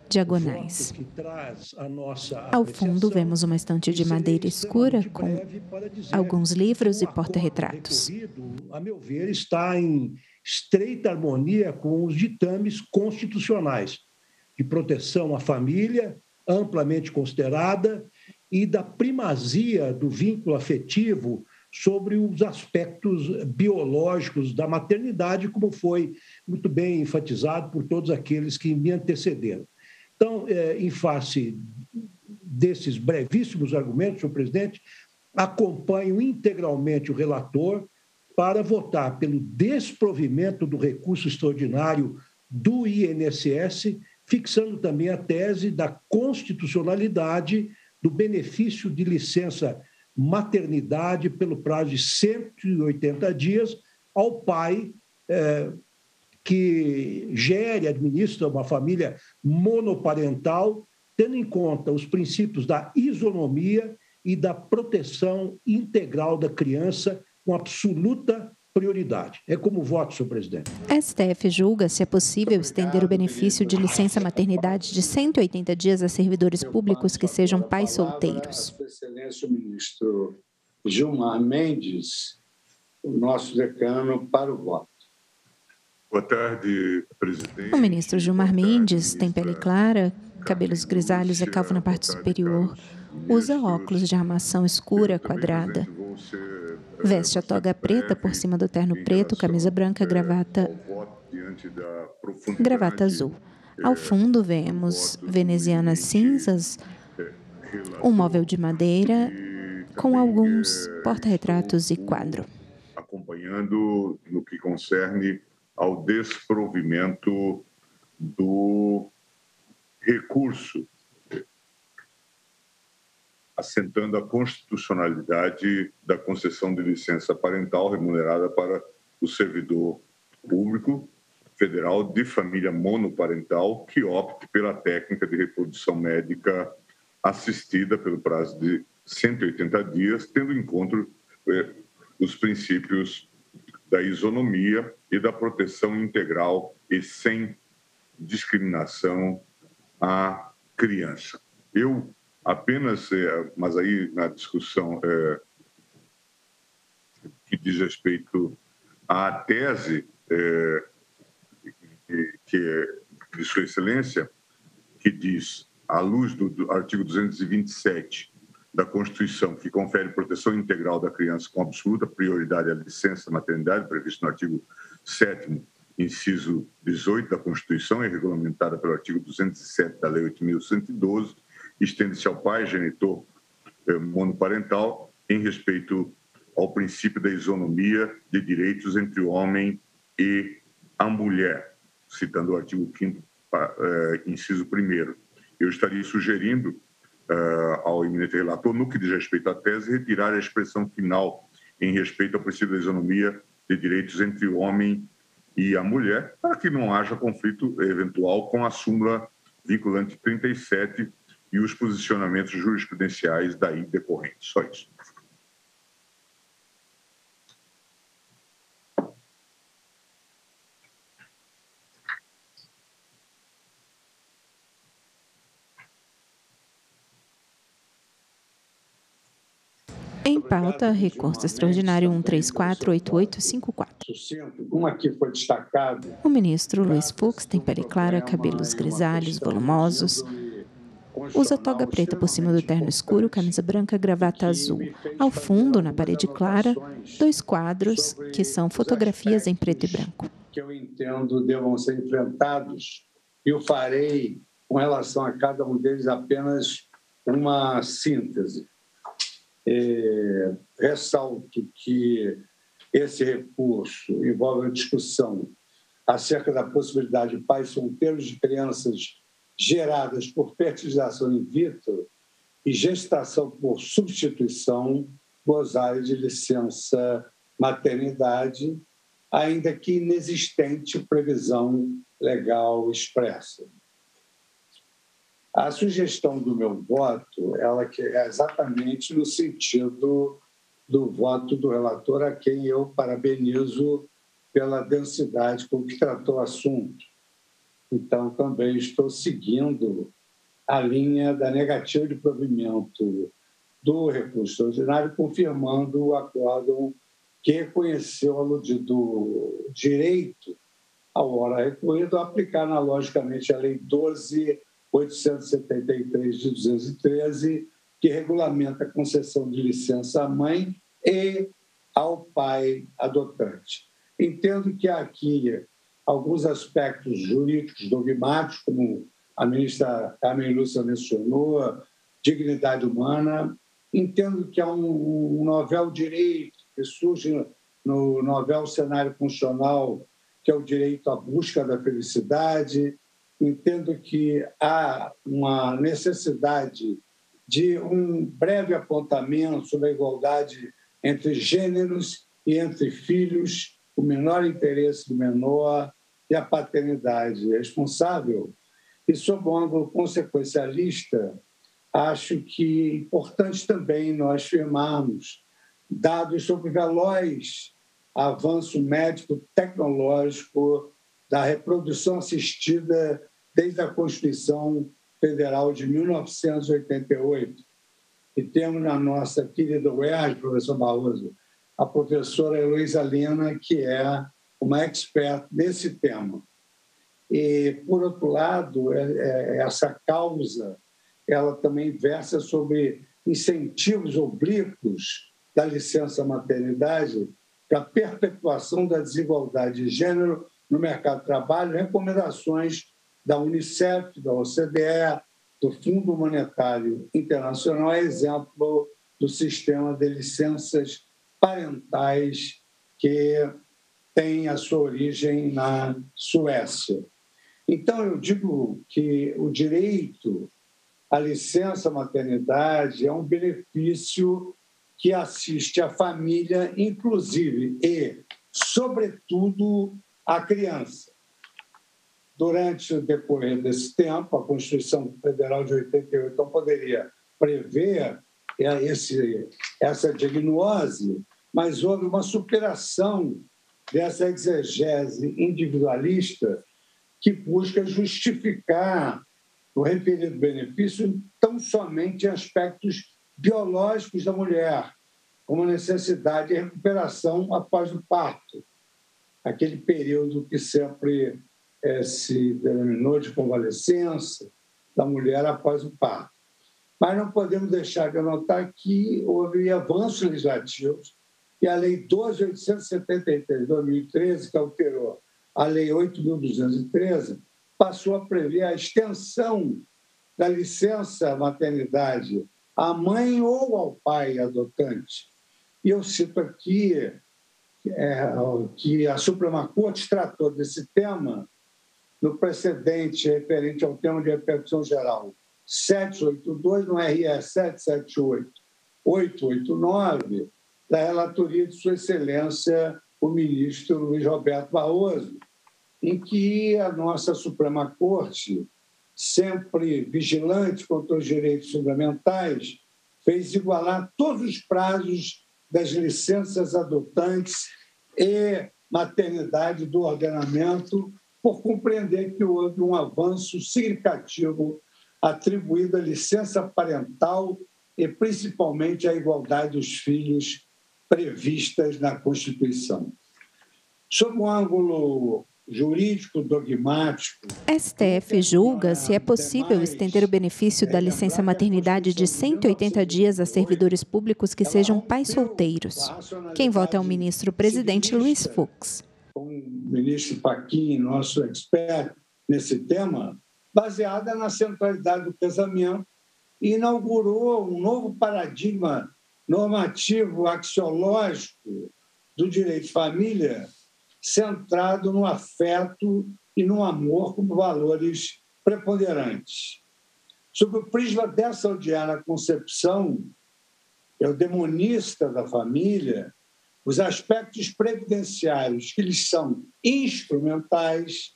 diagonais. Ao fundo, vemos uma estante de madeira escura com alguns livros e porta-retratos. A meu ver, está em estreita harmonia com os ditames constitucionais de proteção à família, amplamente considerada, e da primazia do vínculo afetivo sobre os aspectos biológicos da maternidade, como foi muito bem enfatizado por todos aqueles que me antecederam. Então, em face desses brevíssimos argumentos, senhor presidente, acompanho integralmente o relator para votar pelo desprovimento do recurso extraordinário do INSS, fixando também a tese da constitucionalidade do benefício de licença maternidade pelo prazo de 180 dias ao pai que gere e administra uma família monoparental, tendo em conta os princípios da isonomia e da proteção integral da criança com absoluta prioridade. É como voto, senhor presidente. STF julga se é possível estender o benefício de licença maternidade de 180 dias a servidores públicos que sejam pais solteiros. Sua Excelência, o ministro Gilmar Mendes, o nosso decano, para o voto. Boa tarde, presidente. O ministro Gilmar Mendes tem pele clara, cabelos grisalhos e calvo na parte superior. Usa óculos de armação escura quadrada. Veste a toga preta por cima do terno preto, camisa branca, gravata azul. Ao fundo, vemos venezianas cinzas, um móvel de madeira com alguns porta-retratos e quadro. Acompanhando caminhando no que concerne ao desprovimento do recurso, assentando a constitucionalidade da concessão de licença parental remunerada para o servidor público federal de família monoparental que opte pela técnica de reprodução médica assistida pelo prazo de 180 dias, tendo em conta os princípios da isonomia e da proteção integral e sem discriminação à criança. Eu apenas, mas aí na discussão que diz respeito à tese que é de Sua Excelência, que diz, à luz do artigo 227 da Constituição, que confere proteção integral da criança com absoluta prioridade à licença maternidade, previsto no artigo 7º, inciso 18 da Constituição e regulamentada pelo artigo 207 da Lei 8.112, estende-se ao pai genitor monoparental em respeito ao princípio da isonomia de direitos entre o homem e a mulher, citando o artigo 5º, inciso 1º. Eu estaria sugerindo ao eminente relator, no que diz respeito à tese, retirar a expressão final em respeito ao princípio da isonomia de direitos entre o homem e a mulher, para que não haja conflito eventual com a súmula vinculante 37 e os posicionamentos jurisprudenciais daí decorrentes. Só isso. Em pauta, recurso extraordinário 1348854. Como aqui foi destacado, O ministro Luiz Fux tem pele clara, cabelos grisalhos, volumosos, usa toga preta por cima do terno escuro, camisa branca, gravata azul. Ao fundo, na parede clara, 2 quadros que são fotografias em preto e branco. que eu entendo devam ser enfrentados, e eu farei, com relação a cada um deles, apenas uma síntese. Ressalto que esse recurso envolve uma discussão acerca da possibilidade de pais solteiros de crianças geradas por fertilização in vitro e gestação por substituição gozarem de licença maternidade, ainda que inexistente previsão legal expressa. A sugestão do meu voto, ela que é exatamente no sentido do voto do relator, a quem eu parabenizo pela densidade com que tratou o assunto. Então, também estou seguindo a linha da negativa de provimento do recurso extraordinário, confirmando o acórdão que reconheceu o direito ao hora recorrido a aplicar analogicamente a Lei 12.873 de 213, que regulamenta a concessão de licença à mãe e ao pai adotante. Entendo que há aqui alguns aspectos jurídicos dogmáticos, como a ministra Carmen Lúcia mencionou, dignidade humana. Entendo que há um novel direito que surge no novel cenário constitucional, que é o direito à busca da felicidade. Entendo que há uma necessidade de um breve apontamento sobre a igualdade entre gêneros e entre filhos, o menor interesse do menor e a paternidade responsável. E, sob o ângulo consequencialista, acho que é importante também nós firmarmos dados sobre o veloz avanço médico-tecnológico da reprodução assistida desde a Constituição Federal de 1988. E temos na nossa querida UERJ, professor Barroso, a professora Heloísa Lina, que é uma expert nesse tema. E, por outro lado, essa causa ela também versa sobre incentivos oblíquos da licença maternidade para a perpetuação da desigualdade de gênero no mercado de trabalho, recomendações da Unicef, da OCDE, do Fundo Monetário Internacional, exemplo do sistema de licenças parentais que tem a sua origem na Suécia. Então, eu digo que o direito à licença maternidade é um benefício que assiste à família, inclusive e, sobretudo, à criança. Durante o decorrer desse tempo, a Constituição Federal de 88 então poderia prever essa diagnose, mas houve uma superação dessa exegese individualista que busca justificar o referido benefício tão somente em aspectos biológicos da mulher, como necessidade de recuperação após o parto, aquele período que sempre se denominou de convalescença da mulher após o parto. Mas não podemos deixar de anotar que houve avanços legislativos e a Lei 12.873 de 2013, que alterou a Lei 8.213, passou a prever a extensão da licença maternidade à mãe ou ao pai adotante. E eu cito aqui que a Suprema Corte tratou desse tema no precedente referente ao tema de repercussão geral 782, no RS 778-889, da relatoria de Sua Excelência, o ministro Luiz Roberto Barroso, em que a nossa Suprema Corte, sempre vigilante contra os direitos fundamentais, fez igualar todos os prazos das licenças adotantes e maternidade do ordenamento, por compreender que houve um avanço significativo atribuído à licença parental e, principalmente, à igualdade dos filhos previstas na Constituição. Sob um ângulo jurídico dogmático... STF julga se é possível estender o benefício da licença maternidade de 180 dias a servidores públicos que sejam pais solteiros. Quem vota é o ministro-presidente Luiz Fux. Com o ministro Fachin, nosso expert nesse tema, baseada na centralidade do casamento, e inaugurou um novo paradigma normativo axiológico do direito de família, centrado no afeto e no amor como valores preponderantes. Sob o prisma dessa odiada concepção, é o demonista da família, os aspectos previdenciários que lhes são instrumentais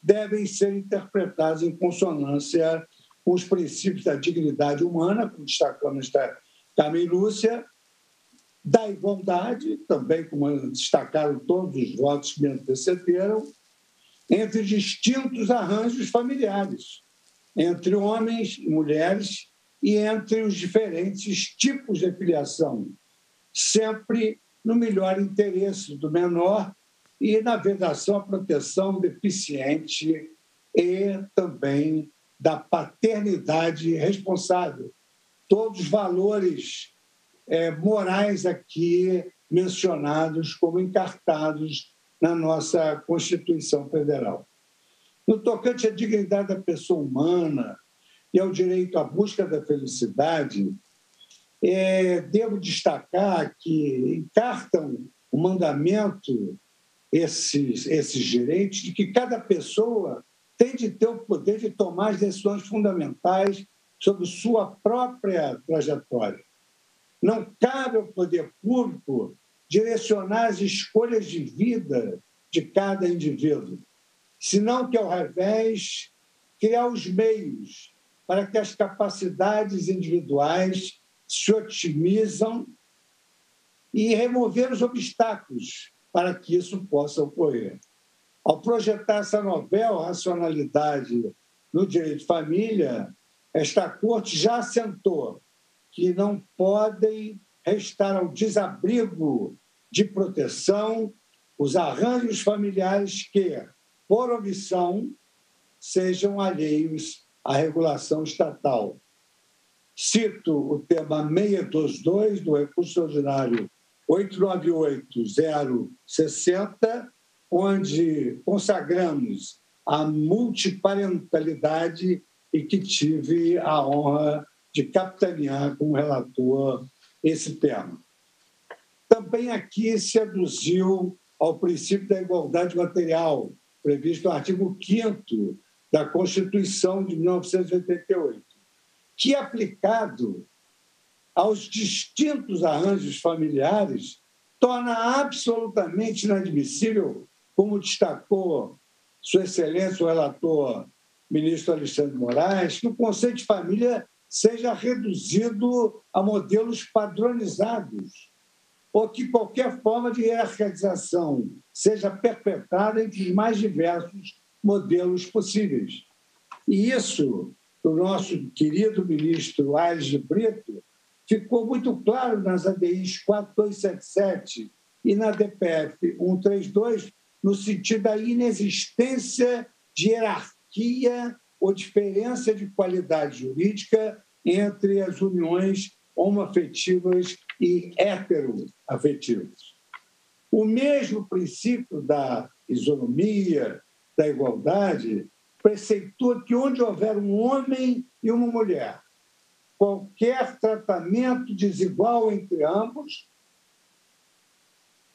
devem ser interpretados em consonância com os princípios da dignidade humana, como destacamos Carmen Lúcia, da igualdade, também como destacaram todos os votos que me antecederam, entre distintos arranjos familiares, entre homens e mulheres e entre os diferentes tipos de filiação, sempre no melhor interesse do menor e na vedação à proteção deficiente e também da paternidade responsável. Todos os valores morais aqui mencionados como encartados na nossa Constituição Federal. No tocante à dignidade da pessoa humana e ao direito à busca da felicidade, devo destacar que encartam o mandamento esses direitos de que cada pessoa tem de ter o poder de tomar as decisões fundamentais sobre sua própria trajetória. Não cabe ao poder público direcionar as escolhas de vida de cada indivíduo, senão que, ao revés, criar os meios para que as capacidades individuais se otimizam e remover os obstáculos para que isso possa ocorrer. Ao projetar essa novel racionalidade no direito de família, esta Corte já assentou que não podem restar ao desabrigo de proteção os arranjos familiares que, por omissão, sejam alheios à regulação estatal. Cito o tema 622 do recurso ordinário 898-060, onde consagramos a multiparentalidade e que tive a honra de capitanear como relator esse tema. Também aqui se aduziu ao princípio da igualdade material, previsto no artigo 5º da Constituição de 1988, que, aplicado aos distintos arranjos familiares, torna absolutamente inadmissível, como destacou Sua Excelência, o relator ministro Alexandre de Moraes, que o conceito de família seja reduzido a modelos padronizados, ou que qualquer forma de hierarquização seja perpetrada entre os mais diversos modelos possíveis. E isso, o nosso querido ministro Aires de Brito, ficou muito claro nas ADIs 4277 e na DPF 132, no sentido da inexistência de hierarquia ou diferença de qualidade jurídica entre as uniões homoafetivas e heteroafetivas. O mesmo princípio da isonomia, da igualdade, preceitua que onde houver um homem e uma mulher, qualquer tratamento desigual entre ambos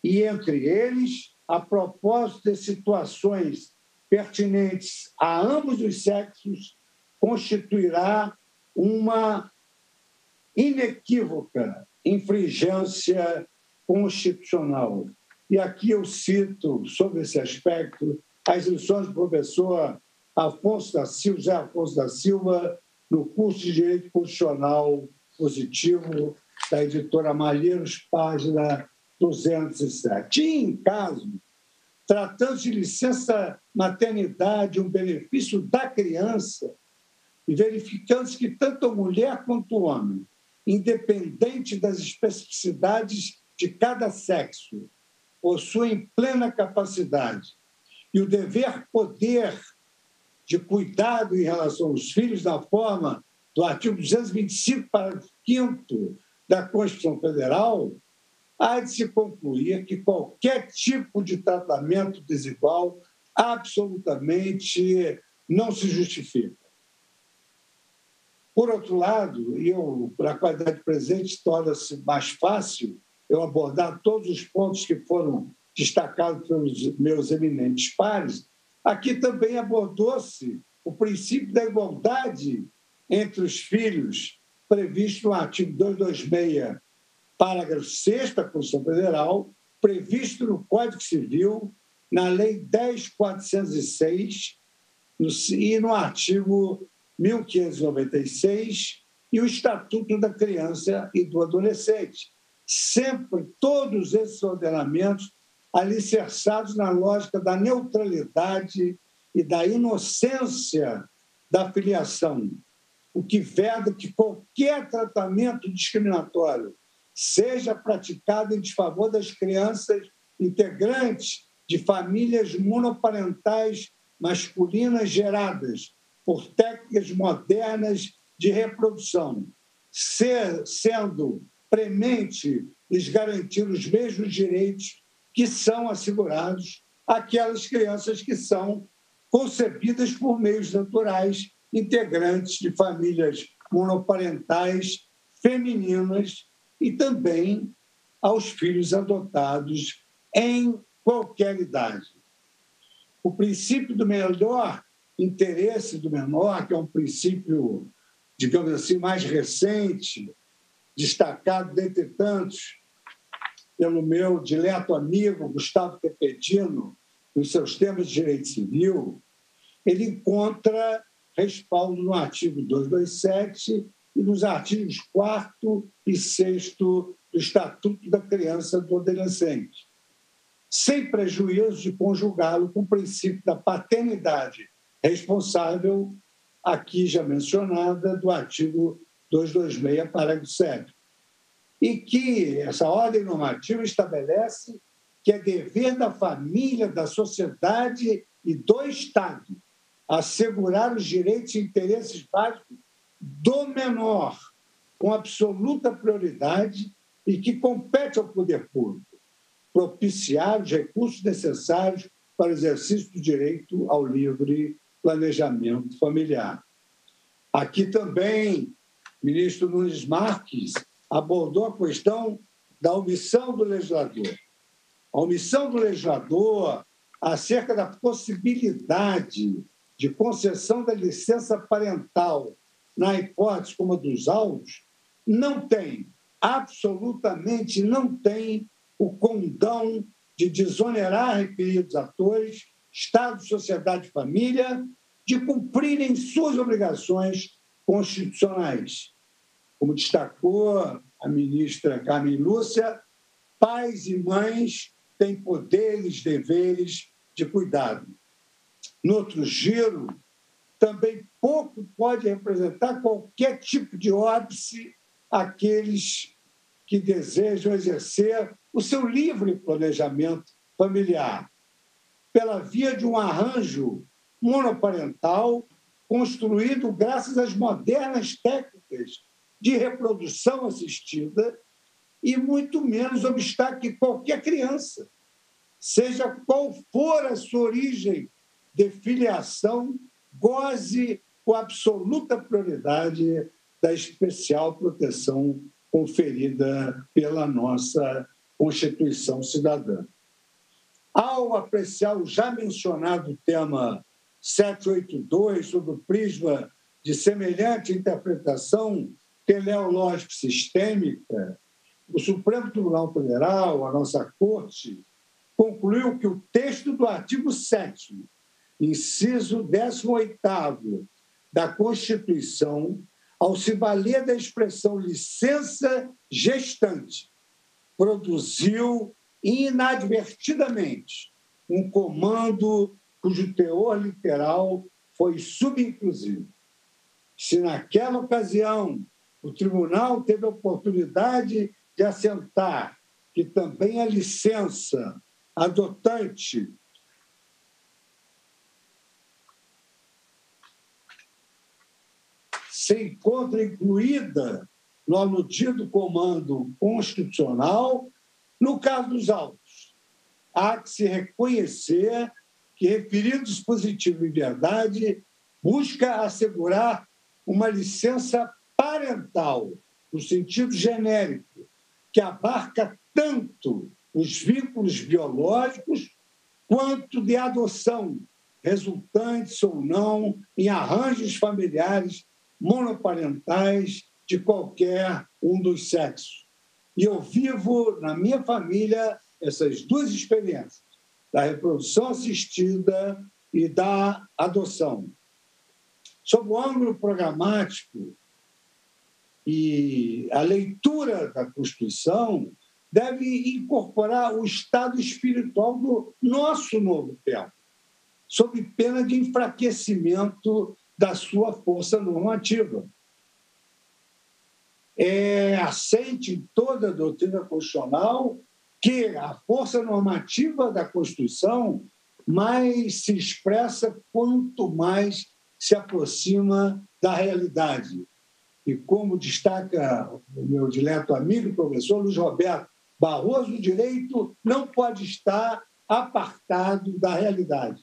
e entre eles, a propósito de situações pertinentes a ambos os sexos, constituirá uma inequívoca infringência constitucional. E aqui eu cito, sobre esse aspecto, as lições do professor José Afonso da Silva, no curso de Direito Constitucional Positivo, da editora Malheiros, página 207. E, em caso, tratando-se de licença maternidade, um benefício da criança, e verificando-se que tanto a mulher quanto o homem, independente das especificidades de cada sexo, possuem plena capacidade e o dever-poder de cuidado em relação aos filhos, na forma do artigo 225, parágrafo 5º da Constituição Federal, há de se concluir que qualquer tipo de tratamento desigual absolutamente não se justifica. Por outro lado, para a qualidade presente, torna-se mais fácil eu abordar todos os pontos que foram destacados pelos meus eminentes pares. Aqui também abordou-se o princípio da igualdade entre os filhos, previsto no artigo 226, parágrafo 6º da Constituição Federal, previsto no Código Civil, na Lei 10.406 e no artigo 1596 e o Estatuto da Criança e do Adolescente. Sempre todos esses ordenamentos alicerçados na lógica da neutralidade e da inocência da filiação, o que veda que qualquer tratamento discriminatório seja praticado em desfavor das crianças integrantes de famílias monoparentais masculinas geradas por técnicas modernas de reprodução, sendo premente lhes garantir os mesmos direitos que são assegurados àquelas crianças que são concebidas por meios naturais, integrantes de famílias monoparentais femininas e também aos filhos adotados em qualquer idade. O princípio do melhor interesse do menor, que é um princípio, digamos assim, mais recente, destacado dentre tantos pelo meu dileto amigo Gustavo Tepedino, nos seus temas de direito civil, ele encontra respaldo no artigo 227 e nos artigos 4º e 6º do Estatuto da Criança e do Adolescente, sem prejuízo de conjugá-lo com o princípio da paternidade responsável, aqui já mencionada, do artigo 226, parágrafo 7º. E que essa ordem normativa estabelece que é dever da família, da sociedade e do Estado assegurar os direitos e interesses básicos do menor, com absoluta prioridade, e que compete ao poder público propiciar os recursos necessários para o exercício do direito ao livre planejamento familiar. Aqui também, o ministro Nunes Marques abordou a questão da omissão do legislador. A omissão do legislador acerca da possibilidade de concessão da licença parental na hipótese como a dos autos, não tem, absolutamente não tem o condão de desonerar referidos atores, Estado, sociedade e família, de cumprirem suas obrigações constitucionais. Como destacou a ministra Carmen Lúcia, pais e mães têm poderes, deveres de cuidado. No outro giro, também pouco pode representar qualquer tipo de óbice àqueles que desejam exercer o seu livre planejamento familiar, pela via de um arranjo monoparental construído graças às modernas técnicas de reprodução assistida e muito menos obstáculo que qualquer criança, seja qual for a sua origem de filiação, goze com absoluta prioridade da especial proteção conferida pela nossa Constituição Cidadã. Ao apreciar o já mencionado tema 782 sob o prisma de semelhante interpretação teleológico-sistêmica, o Supremo Tribunal Federal, a nossa Corte, concluiu que o texto do artigo 7º, inciso 18º da Constituição, ao se valer da expressão licença gestante, produziu inadvertidamente um comando cujo teor literal foi subinclusivo. Se naquela ocasião o tribunal teve a oportunidade de assentar que também a licença adotante se encontra incluída no aludido comando constitucional, no caso dos autos, há que se reconhecer que referido dispositivo em verdade busca assegurar uma licença parental, no sentido genérico, que abarca tanto os vínculos biológicos quanto de adoção, resultantes ou não em arranjos familiares monoparentais de qualquer um dos sexos. E eu vivo, na minha família, essas duas experiências, da reprodução assistida e da adoção. Sob o ângulo programático, e a leitura da Constituição deve incorporar o estado espiritual do nosso novo tempo, sob pena de enfraquecimento da sua força normativa. É assente em toda a doutrina constitucional que a força normativa da Constituição mais se expressa quanto mais se aproxima da realidade. E como destaca o meu dileto amigo, o professor Luiz Roberto Barroso, o direito não pode estar apartado da realidade.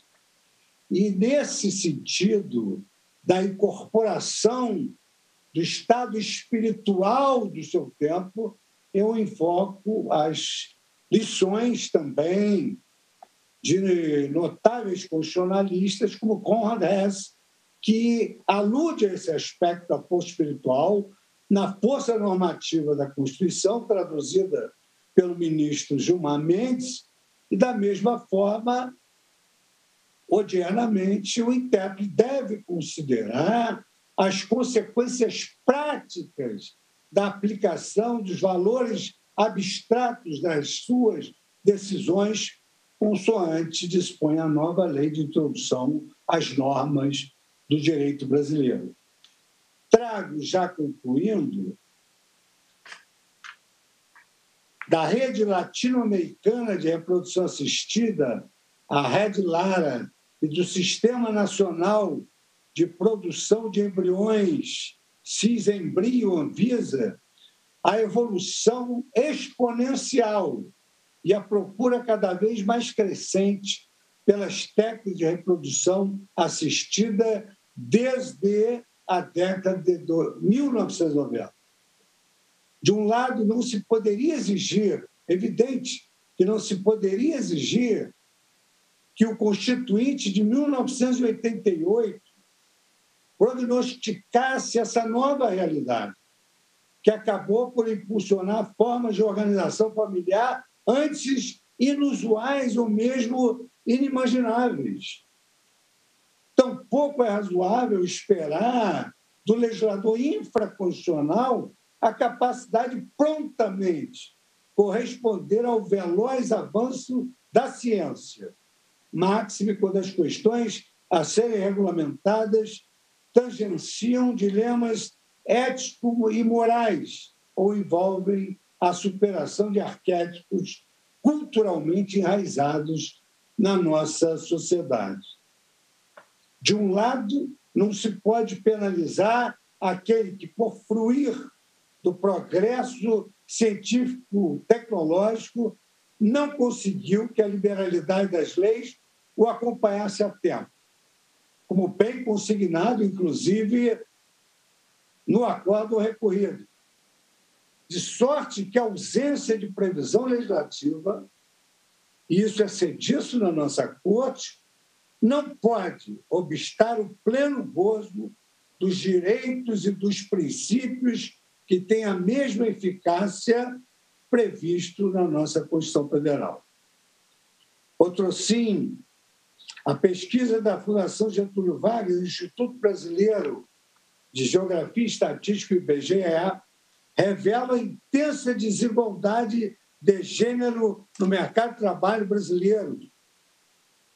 E, nesse sentido, da incorporação do estado espiritual do seu tempo, eu enfoco as lições também de notáveis constitucionalistas como Conrad Hess, que alude a esse aspecto da força espiritual na força normativa da Constituição, traduzida pelo ministro Gilmar Mendes, e, da mesma forma, odiernamente, o intérprete deve considerar as consequências práticas da aplicação dos valores abstratos das suas decisões, consoante dispõe a nova lei de introdução às normas do direito brasileiro. Trago, já concluindo, da rede latino-americana de reprodução assistida, a Rede Lara, e do Sistema Nacional de Produção de Embriões, CIS-Embrio Anvisa, a evolução exponencial e a procura cada vez mais crescente pelas técnicas de reprodução assistida desde a década de 1990. De um lado, não se poderia exigir, evidente que não se poderia exigir que o Constituinte de 1988 prognosticasse essa nova realidade, que acabou por impulsionar formas de organização familiar antes inusuais ou mesmo inimagináveis. Tampouco é razoável esperar do legislador infraconstitucional a capacidade de prontamente corresponder ao veloz avanço da ciência, máxime quando as questões a serem regulamentadas tangenciam dilemas éticos e morais ou envolvem a superação de arquétipos culturalmente enraizados na nossa sociedade. De um lado, não se pode penalizar aquele que, por fruir do progresso científico-tecnológico, não conseguiu que a liberalidade das leis o acompanhasse a tempo, como bem consignado, inclusive, no acordo recorrido. De sorte que a ausência de previsão legislativa, e isso é cedido na nossa Corte, não pode obstar o pleno gozo dos direitos e dos princípios que têm a mesma eficácia previsto na nossa Constituição Federal. Outrosim, a pesquisa da Fundação Getúlio Vargas, Instituto Brasileiro de Geografia e Estatística, IBGE, revela a intensa desigualdade de gênero no mercado de trabalho brasileiro,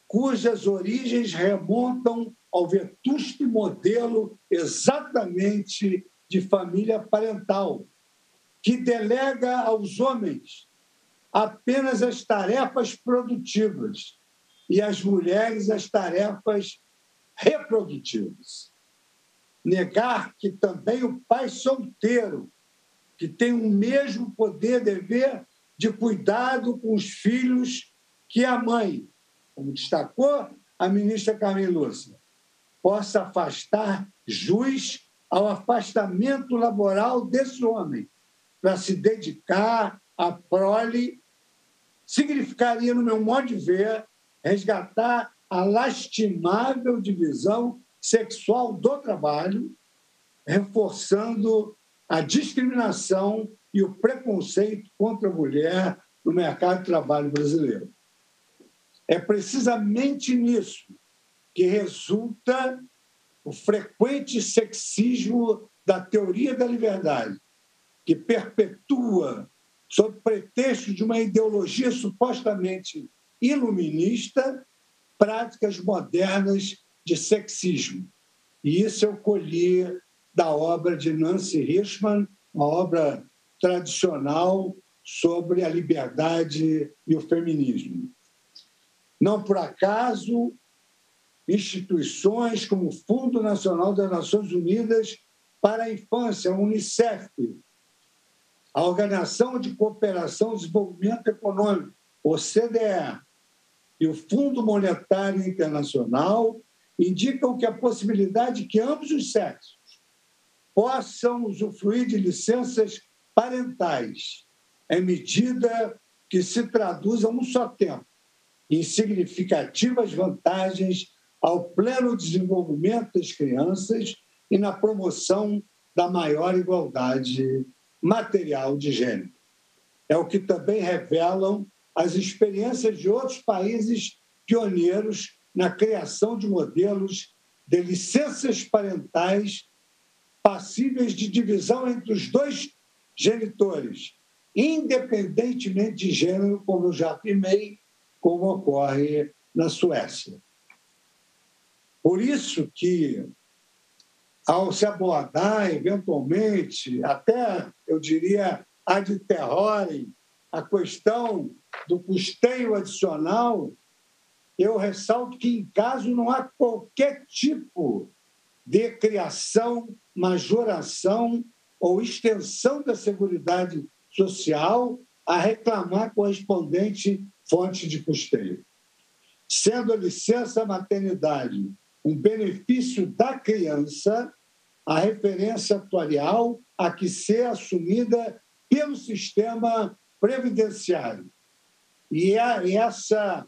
cujas origens remontam ao vetusto modelo exatamente de família parental, que delega aos homens apenas as tarefas produtivas e às mulheres as tarefas reprodutivas. Negar que também o pai solteiro, que tem o mesmo poder e dever de cuidado com os filhos que a mãe, como destacou a ministra Carmen Lúcia, possa afastar jus ao afastamento laboral desse homem para se dedicar à prole, significaria, no meu modo de ver, resgatar a lastimável divisão sexual do trabalho, reforçando a discriminação e o preconceito contra a mulher no mercado de trabalho brasileiro. É precisamente nisso que resulta o frequente sexismo da teoria da liberdade, que perpetua, sob pretexto de uma ideologia supostamente iluminista, práticas modernas de sexismo. E isso eu colhi da obra de Nancy Richman, uma obra tradicional sobre a liberdade e o feminismo. Não por acaso, instituições como o Fundo Nacional das Nações Unidas para a Infância, a Unicef, a Organização de Cooperação e Desenvolvimento Econômico, OCDE, e o Fundo Monetário Internacional indicam que a possibilidade de que ambos os sexos possam usufruir de licenças parentais é medida que se traduz a um só tempo em significativas vantagens ao pleno desenvolvimento das crianças e na promoção da maior igualdade material de gênero. É o que também revelam as experiências de outros países pioneiros na criação de modelos de licenças parentais passíveis de divisão entre os dois genitores, independentemente de gênero, como eu já afirmei, como ocorre na Suécia. Por isso que, ao se abordar, eventualmente, até, eu diria, ad terrorem, a questão do custeio adicional, eu ressalto que, em caso, não há qualquer tipo de criação, majoração ou extensão da Seguridade Social a reclamar correspondente fonte de custeio. Sendo a licença maternidade um benefício da criança, a referência atuarial a que ser assumida pelo sistema previdenciário. E essa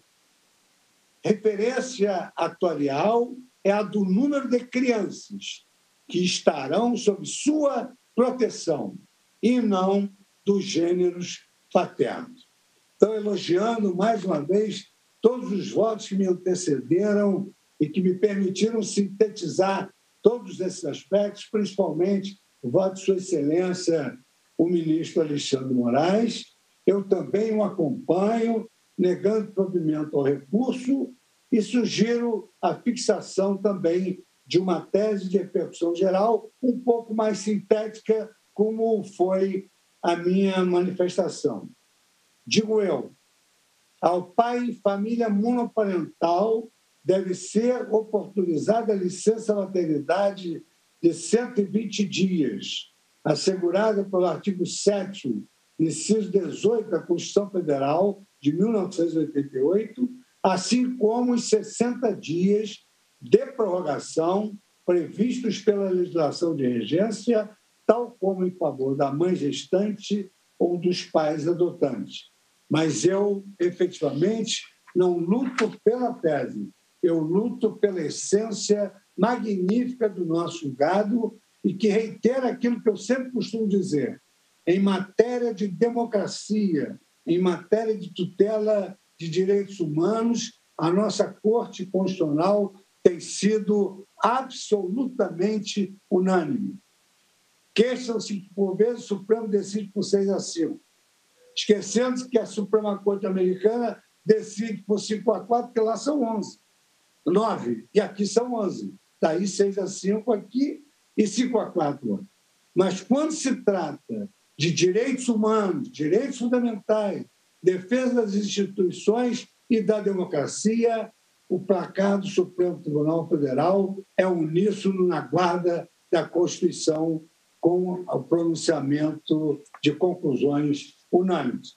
referência atuarial é a do número de crianças que estarão sob sua proteção e não dos gêneros paternos. Então, elogiando mais uma vez todos os votos que me antecederam e que me permitiram sintetizar todos esses aspectos, principalmente o voto de Sua Excelência, o ministro Alexandre de Moraes. Eu também o acompanho, negando provimento ao recurso, e sugiro a fixação também de uma tese de repercussão geral um pouco mais sintética, como foi a minha manifestação. Digo eu, ao pai em família monoparental deve ser oportunizada a licença maternidade de 120 dias, assegurada pelo artigo 7º, inciso 18 da Constituição Federal de 1988, assim como os 60 dias de prorrogação previstos pela legislação de regência, tal como em favor da mãe gestante ou dos pais adotantes. Mas eu, efetivamente, não luto pela tese, eu luto pela essência magnífica do nosso julgado e que reitera aquilo que eu sempre costumo dizer. Em matéria de democracia, em matéria de tutela de direitos humanos, a nossa Corte Constitucional tem sido absolutamente unânime. Queixam-se que, por vezes, o Supremo decide por 6-5, esquecendo que a Suprema Corte Americana decide por 5-4, porque lá são 9, e aqui são 11. Daí 6-5 aqui e 5-4. Mas quando se trata de direitos humanos, direitos fundamentais, defesa das instituições e da democracia, o placar do Supremo Tribunal Federal é uníssono na guarda da Constituição, com o pronunciamento de conclusões unânimes.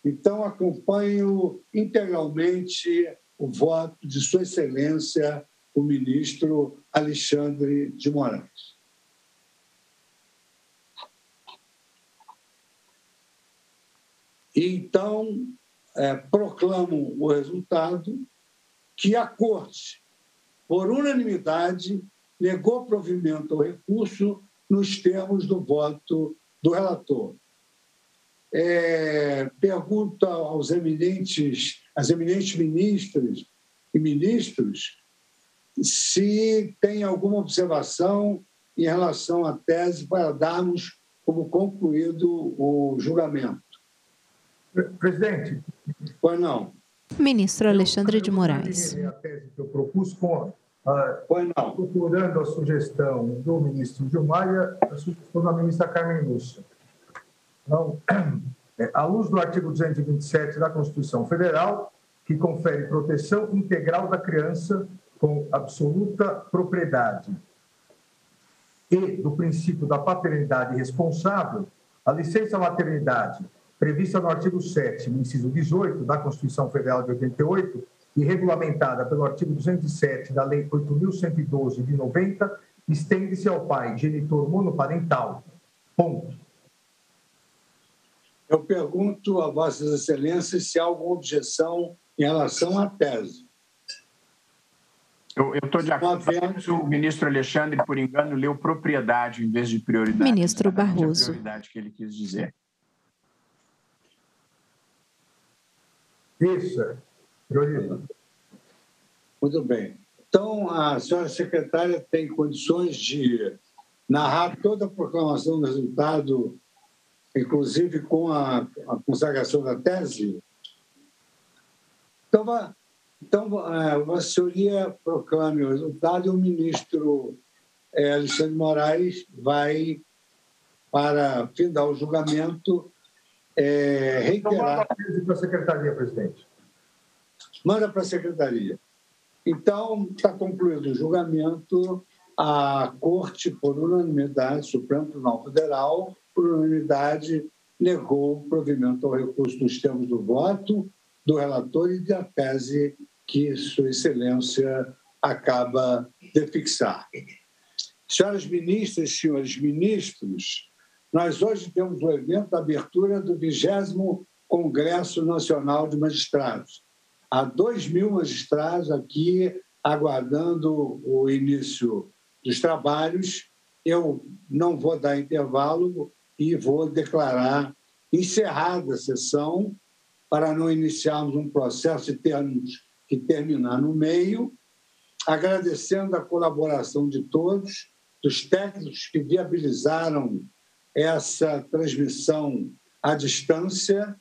Então, acompanho integralmente o voto de Sua Excelência, o ministro Alexandre de Moraes. E, então, proclamo o resultado que a Corte, por unanimidade, negou provimento ao recurso nos termos do voto do relator. Pergunto às eminentes ministras e ministros se tem alguma observação em relação à tese para darmos como concluído o julgamento. Presidente. Pois não. Ministro Alexandre de Moraes. A tese que eu propus procurando a sugestão do ministro Gilmar e a sugestão da ministra Carmen Lúcia. Então, à luz do artigo 227 da Constituição Federal, que confere proteção integral da criança com absoluta propriedade, e do princípio da paternidade responsável, a licença maternidade, prevista no artigo 7º, inciso 18 da Constituição Federal de 88 e regulamentada pelo artigo 207 da Lei 8.112 de 90, estende-se ao pai genitor monoparental. Ponto. Eu pergunto a Vossas Excelências se há alguma objeção em relação à tese. Eu estou de acordo com o ministro Alexandre, por engano, leu propriedade em vez de prioridade. Ministro Barroso. A prioridade que ele quis dizer. Isso, prioridade. Muito bem. Então, a senhora secretária tem condições de narrar toda a proclamação do resultado, inclusive com a consagração da tese? Então, Vossa Senhoria proclame o resultado e o ministro Alexandre de Moraes vai, para findar o julgamento, reiterar... Então, manda a tese para a secretaria, presidente. Manda para a secretaria. Então, está concluído o julgamento, a Corte, por unanimidade, Supremo Tribunal Federal, por unanimidade, negou o provimento ao recurso nos termos do voto do relator e da tese que Sua Excelência acaba de fixar. Senhoras ministras e senhores ministros, Nós hoje temos o evento da abertura do 20º Congresso Nacional de Magistrados. Há 2.000 magistrados aqui aguardando o início dos trabalhos. Eu não vou dar intervalo e vou declarar encerrada a sessão para não iniciarmos um processo e termos que terminar no meio, agradecendo a colaboração de todos, dos técnicos que viabilizaram essa transmissão à distância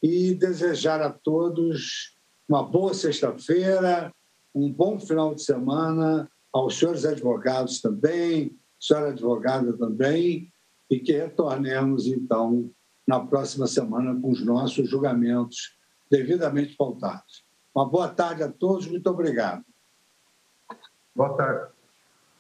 e desejar a todos uma boa sexta-feira, um bom final de semana, aos senhores advogados também, senhora advogada também, e que retornemos, então, na próxima semana com os nossos julgamentos devidamente pautados. Uma boa tarde a todos, muito obrigado. Boa tarde.